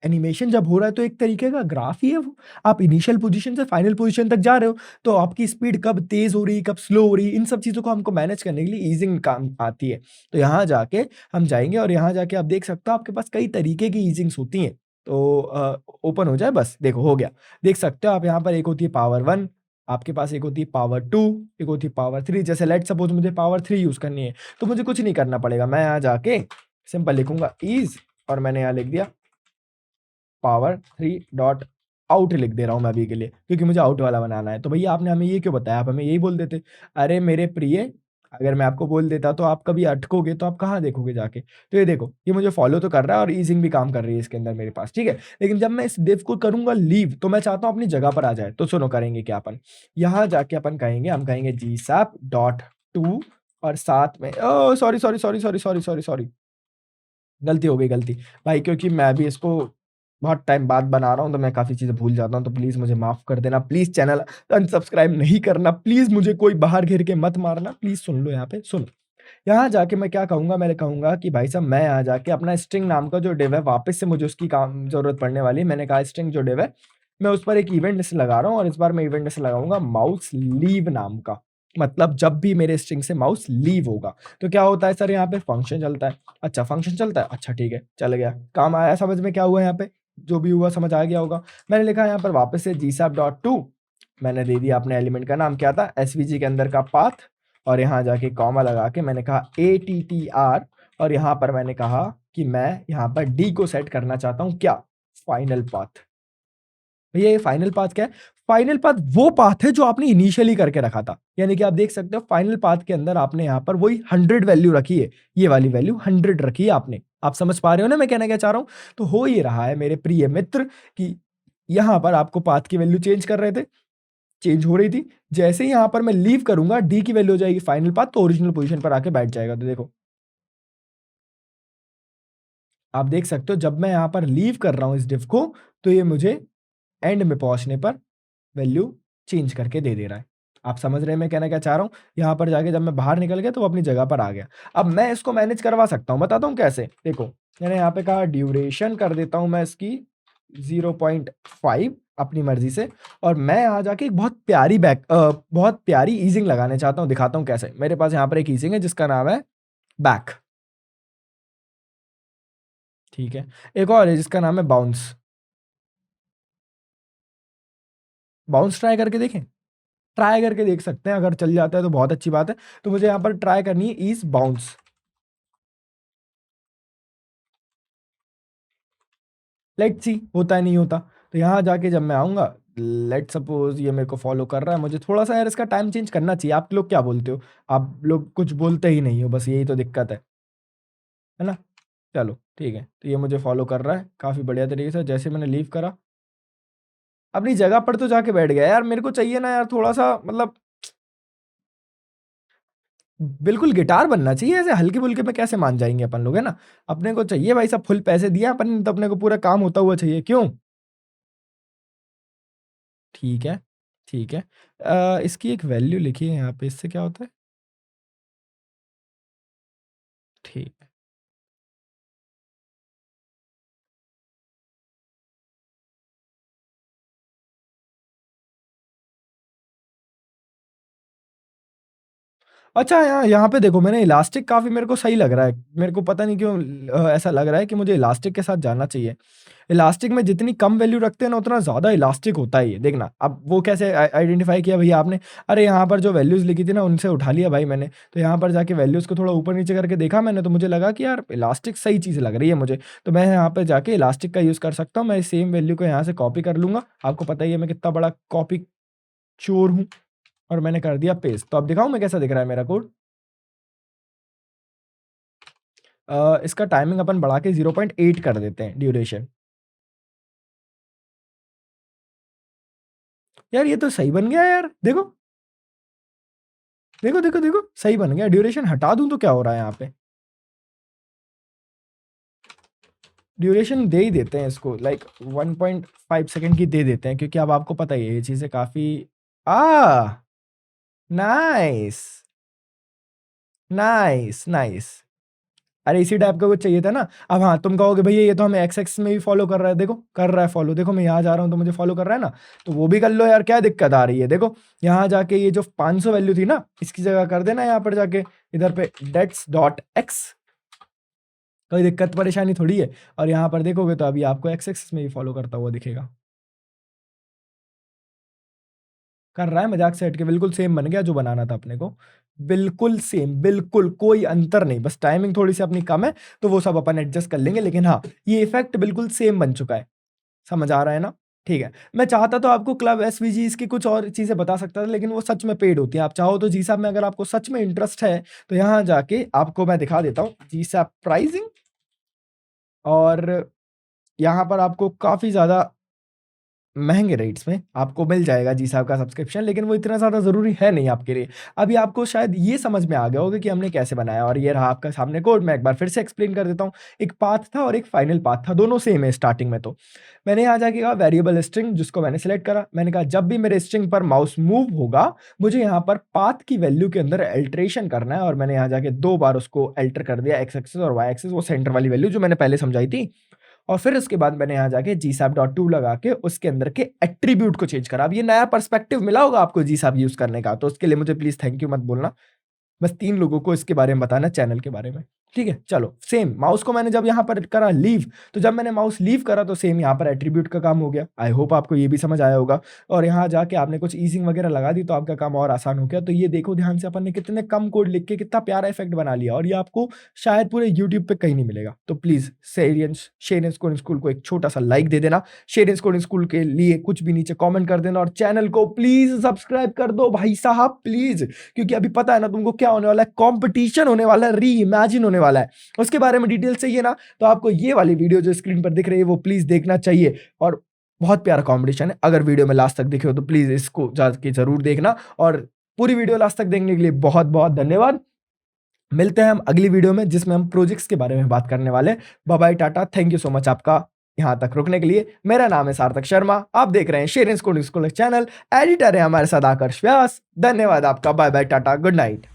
एनिमेशन जब हो रहा है तो एक तरीके का ग्राफ ही है वो। आप इनिशियल पोज़ीशन से फाइनल पोज़ीशन तक जा रहे हो, तो आपकी स्पीड कब तेज़ हो रही है, कब स्लो हो रही है, इन सब चीज़ों को हमको मैनेज करने के लिए ईज़िंग काम आती है। तो यहाँ जाके हम जाएँगे और यहाँ जाके आप देख सकते हो आपके पास कई तरीके की ईज़िंग्स होती हैं। तो ओपन हो जाए बस, देखो हो गया। देख सकते हो आप यहाँ पर एक होती है पावर 1, आपके पास एक होती है पावर 2, एक होती है पावर 3। जैसे लेट्स सपोज़ मुझे पावर 3 यूज़ करनी है, तो मुझे कुछ नहीं करना पड़ेगा। मैं यहाँ जाके सिंपल लिखूँगा ईज़, और मैंने यहाँ लिख दिया पावर 3 डॉट आउट लिख दे रहा हूँ मैं अभी के लिए, क्योंकि मुझे आउट वाला बनाना है। तो भैया आपने हमें ये क्यों बताया? आप हमें यही बोल देते। अरे मेरे प्रिय, अगर मैं आपको बोल देता तो आप कभी अटकोगे तो आप कहाँ देखोगे जाके? तो ये देखो, ये मुझे फॉलो तो कर रहा है और ईजिंग भी काम कर रही है इसके अंदर मेरे पास, ठीक है? लेकिन जब मैं इस div को करूँगा लीव, तो मैं चाहता हूँ अपनी जगह पर आ जाए। तो सुनो करेंगे क्या अपन? यहाँ जाके अपन कहेंगे, हम कहेंगे जीसैप डॉट टू, और साथ में oh! Sorry, sorry, sorry, sorry, sorry, sorry, sorry. गलती हो गई, गलती। भाई क्योंकि मैं भी इसको बहुत टाइम बाद बना रहा हूँ, तो मैं काफ़ी चीज़ें भूल जाता हूँ, तो प्लीज़ मुझे माफ़ कर देना। प्लीज़ चैनल अनसब्सक्राइब नहीं करना, प्लीज़ मुझे कोई बाहर घेर के मत मारना, प्लीज़ सुन लो यहाँ पे, सुनो। यहाँ जाके मैं क्या कहूँगा, मैं कहूँगा कि भाई साहब मैं यहाँ जाके अपना स्ट्रिंग नाम का जो डिव है, वापस से मुझे उसकी काम ज़रूरत पड़ने वाली है। मैंने कहा स्ट्रिंग जो डिव है, मैं उस पर एक इवेंट लिस्ट लगा रहा हूँ, और इस बार मैं इवेंट लिस्ट लगाऊँगा माउस लीव नाम का। मतलब जब भी मेरे स्ट्रिंग से माउस लीव होगा, तो क्या होता है सर, यहाँ पे फंक्शन चलता है। अच्छा फंक्शन चलता है, अच्छा ठीक है, चल गया। काम आया समझ में क्या हुआ यहाँ पे? जो भी हुआ समझ आ गया होगा। मैंने लिखा यहाँ पर वापस से जीसैप डॉट टू, मैंने दे दिया अपने एलिमेंट का नाम क्या था, एसवीजी के अंदर का पाथ, और यहाँ जाके कॉमा लगा के मैंने कहा एटीटीआर, और यहाँ पर मैंने कहा कि मैं यहाँ पर डी को सेट करना चाहता हूँ क्या, फाइनल पाथ। भैया ये फाइनल पाथ क्या है? फाइनल पाथ वो पाथ है जो आपने इनिशियली करके रखा था। यानी कि आप देख सकते हो फाइनल पाथ के अंदर आपने यहाँ पर वही 100 वैल्यू रखी है। ये वाली वैल्यू 100 रखी है आपने। आप समझ पा रहे हो ना मैं कहना क्या चाह रहा हूँ? तो हो ये रहा है मेरे प्रिय मित्र कि यहाँ पर आपको पाथ की वैल्यू चेंज कर रहे थे, चेंज हो रही थी। जैसे ही यहाँ पर मैं लीव करूँगा, डी की वैल्यू हो जाएगी फाइनल पाथ, तो ओरिजिनल पोज़ीशन पर आके बैठ जाएगा। तो देखो, आप देख सकते हो जब मैं यहाँ पर लीव कर रहा हूँ इस डिव को, तो ये मुझे एंड में पहुँचने पर वैल्यू चेंज करके दे रहा है। आप समझ रहे हैं मैं कहना क्या चाह रहा हूँ? यहाँ पर जाके जब मैं बाहर निकल गया तो वो अपनी जगह पर आ गया। अब मैं इसको मैनेज करवा सकता हूँ, बताता हूँ कैसे? देखो, मैंने यहाँ पे कहा ड्यूरेशन कर देता हूँ मैं इसकी 0.5 अपनी मर्ज़ी से, और मैं यहाँ जाके एक बहुत प्यारी ईज़िंग लगाने चाहता हूँ, दिखाता हूँ कैसे। मेरे पास यहाँ पर एक ईज़िंग है जिसका नाम है बैक, ठीक है? एक और है जिसका नाम है बाउंस। बाउंस ट्राई करके देखें? ट्राई करके देख सकते हैं, अगर चल जाता है तो बहुत अच्छी बात है। तो मुझे यहाँ पर ट्राई करनी है ईज़ बाउंस। लेट्स सी होता है नहीं होता। तो यहाँ जाके जब मैं आऊँगा, लेट्स सपोज़ ये मेरे को फ़ॉलो कर रहा है, मुझे थोड़ा-सा यार इसका टाइम चेंज करना चाहिए। आप लोग क्या बोलते हो? आप लोग कुछ बोलते ही नहीं हो, बस यही तो दिक्कत है ना? चलो ठीक है, तो ये मुझे फ़ॉलो कर रहा है काफ़ी बढ़िया तरीके से। जैसे मैंने लीव करा, अपनी जगह पर तो जाके बैठ गया यार। मेरे को चाहिए ना यार थोड़ा-सा, मतलब बिल्कुल गिटार बनना चाहिए, ऐसे हल्के-फुल्के में कैसे मान जाएँगे अपन लोग, है ना? अपने को चाहिए भाई साहब, फुल पैसे दिए अपन ने तो अपने को पूरा काम होता हुआ चाहिए, क्यों? ठीक है, ठीक है। इसकी एक वैल्यू लिखिए यहाँ पे, इससे क्या होता है? ठीक है। अच्छा, यहाँ यहाँ पे देखो, मैंने इलास्टिक काफ़ी मेरे को सही लग रहा है। मेरे को पता नहीं क्यों ऐसा लग रहा है कि मुझे इलास्टिक के साथ जाना चाहिए। इलास्टिक में जितनी कम वैल्यू रखते हैं ना, उतना ज़्यादा इलास्टिक होता है ये, देखना। अब वो कैसे आइडेंटिफ़ाई किया भैया आपने? अरे यहाँ पर जो वैल्यूज़ लिखी थी ना, उनसे उठा लिया भाई मैंने। तो यहाँ पर जाके वैल्यूज़ को थोड़ा ऊपर-नीचे करके देखा मैंने, तो मुझे लगा कि यार इलास्टिक सही चीज़ लग रही है मुझे। तो मैं यहाँ पे जाके इलास्टिक का यूज़ कर सकता हूँ। मैं सेम वैल्यू को यहाँ से कॉपी कर लूँगा। आपको पता ही है मैं कितना बड़ा कॉपी चोर हूँ, और मैंने कर दिया पेस्ट। तो अब दिखाऊँ मैं कैसा दिख रहा है मेरा कोड? इसका टाइमिंग अपन बढ़ा के 0.8 कर देते हैं, ड्यूरेशन। यार ये तो सही बन गया यार, देखो। देखो, देखो, देखो, सही बन गया। ड्यूरेशन हटा दूँ तो क्या हो रहा है यहाँ पे? ड्यूरेशन दे ही देते हैं इसको, लाइक 1.5 सेकंड की दे देते हैं, क्योंकि अब आपको पता ही है ये चीज़ें काफ़ी आह! Nice, nice, nice. अरे इसी टाइप का कुछ चाहिए था ना। अब हाँ, तुम कहोगे भैया ये तो हमें एक्स एक्सिस में भी फॉलो कर रहा है, देखो कर रहा है फॉलो। देखो मैं यहाँ जा रहा हूँ तो मुझे फॉलो कर रहा है ना, तो वो भी कर लो यार, क्या दिक्कत आ रही है? देखो यहाँ जाके ये जो 500 वैल्यू थी ना, इसकी जगह कर देना यहाँ पर जाके इधर पे डेट्स डॉट एक्स। कोई दिक्कत परेशानी थोड़ी है। और यहाँ पर देखोगे तो अभी आपको एक्स एक्सिस में भी फॉलो करता हुआ दिखेगा। कर रहा है, मजाक से हट के बिल्कुल सेम बन गया जो बनाना था अपने को। बिल्कुल सेम, बिल्कुल कोई अंतर नहीं, बस टाइमिंग थोड़ी-सी अपनी कम है, तो वो सब अपन एडजस्ट कर लेंगे, लेकिन हाँ, ये इफ़ेक्ट बिल्कुल सेम बन चुका है। समझ आ रहा है ना? ठीक है। मैं चाहता तो आपको क्लब एसवीजीज़ की कुछ और चीज़ें बता सकता था, लेकिन वो सच में पेड होती हैं। आप चाहो तो जीसैप में अगर आपको सच में इंटरेस्ट है, तो यहाँ जाके आपको मैं दिखा देता हूँ जीसैप प्राइसिंग, और यहाँ पर आपको काफ़ी ज़्यादा महँगे रेट्स में आपको मिल जाएगा जी-साब का सब्सक्रिप्शन, लेकिन वो इतना ज़्यादा ज़रूरी है नहीं आपके लिए। अभी आपको शायद ये समझ में आ गया होगा कि हमने कैसे बनाया, और ये रहा आपका सामने कोड। मैं एक बार फिर से एक्सप्लेन कर देता हूँ। एक पाथ था और एक फाइनल पाथ था, दोनों सेम है स्टार्टिंग में तो। मैंने यहाँ जाके कहा वेरिएबल स्ट्रिंग, जिसको मैंने सेलेक्ट करा। मैंने कहा जब भी मेरे स्ट्रिंग पर माउस मूव होगा, मुझे यहाँ पर पाथ की वैल्यू के अंदर अल्टरेशन करना है, और मैंने यहाँ जाके 2 बार उसको अल्टर कर दिया, एक्स एक्सिस और वाई एक्सिस, वो सेंटर वाली वैल्यू जो मैंने पहले समझाई थी। और फिर उसके बाद मैंने यहाँ जाके GSAP.2 लगा के उसके अंदर के एट्रीब्यूट को चेंज करा। अब ये नया पर्सपेक्टिव मिला होगा आपको GSAP यूज़ करने का, तो उसके लिए मुझे प्लीज़ थैंक यू मत बोलना। बस 3 लोगों को इसके बारे में बताना, चैनल के बारे में। ठीक है? चलो सेम माउस को मैंने जब यहाँ पर करा लीव, तो जब मैंने माउस लीव करा तो सेम यहाँ पर एट्रीब्यूट का काम हो गया। आई होप आपको ये भी समझ आया होगा, और यहाँ जाके आपने कुछ ईजिंग वगैरह लगा दी तो आपका काम और आसान हो गया। तो ये देखो ध्यान से, अपन ने कितने कम कोड लिख के कितना प्यारा इफ़ेक्ट बना लिया, और ये आपको शायद पूरे यूट्यूब पे कहीं नहीं मिलेगा। तो प्लीज़ शेरियंस कोडिंग स्कूल को एक छोटा-सा लाइक दे देना। शेरियंस कोडिंग स्कूल के लिए कुछ भी नीचे कमेंट कर देना, और चैनल को प्लीज़ सब्सक्राइब कर दो भाई साहब प्लीज़। क्योंकि अभी पता है ना तुमको क्या होने वाला है, कॉम्पिटिशन होने वाला है, री-इमेजिन होने वाला है। उसके बारे में डिटेल्स चाहिए ना, तो आपको ये वाली वीडियो जो स्क्रीन पर दिख रही है वो प्लीज़ देखना चाहिए, और बहुत प्यारा कॉम्पिटिशन है। अगर वीडियो में लास्ट तक देखे हो तो प्लीज़ इसको जाके ज़रूर देखना, और पूरी वीडियो लास्ट तक देखने के लिए बहुत-बहुत धन्यवाद। मिलते हैं हम अगली वीडियो में, जिसमें हम प्रोजेक्ट्स के बारे में बात करने वाले हैं। Bye-bye, Tata, thank you so much आपका यहाँ तक रुकने के लिए। मेरा नाम है सार्थक शर्मा, आप देख रहे हैं शेरियंस कोडिंग स्कूल चैनल, एडिटर है हमारे साथ आकर्ष व्यास। धन्यवाद आपका, बाय-बाय, टाटा, गुड नाइट।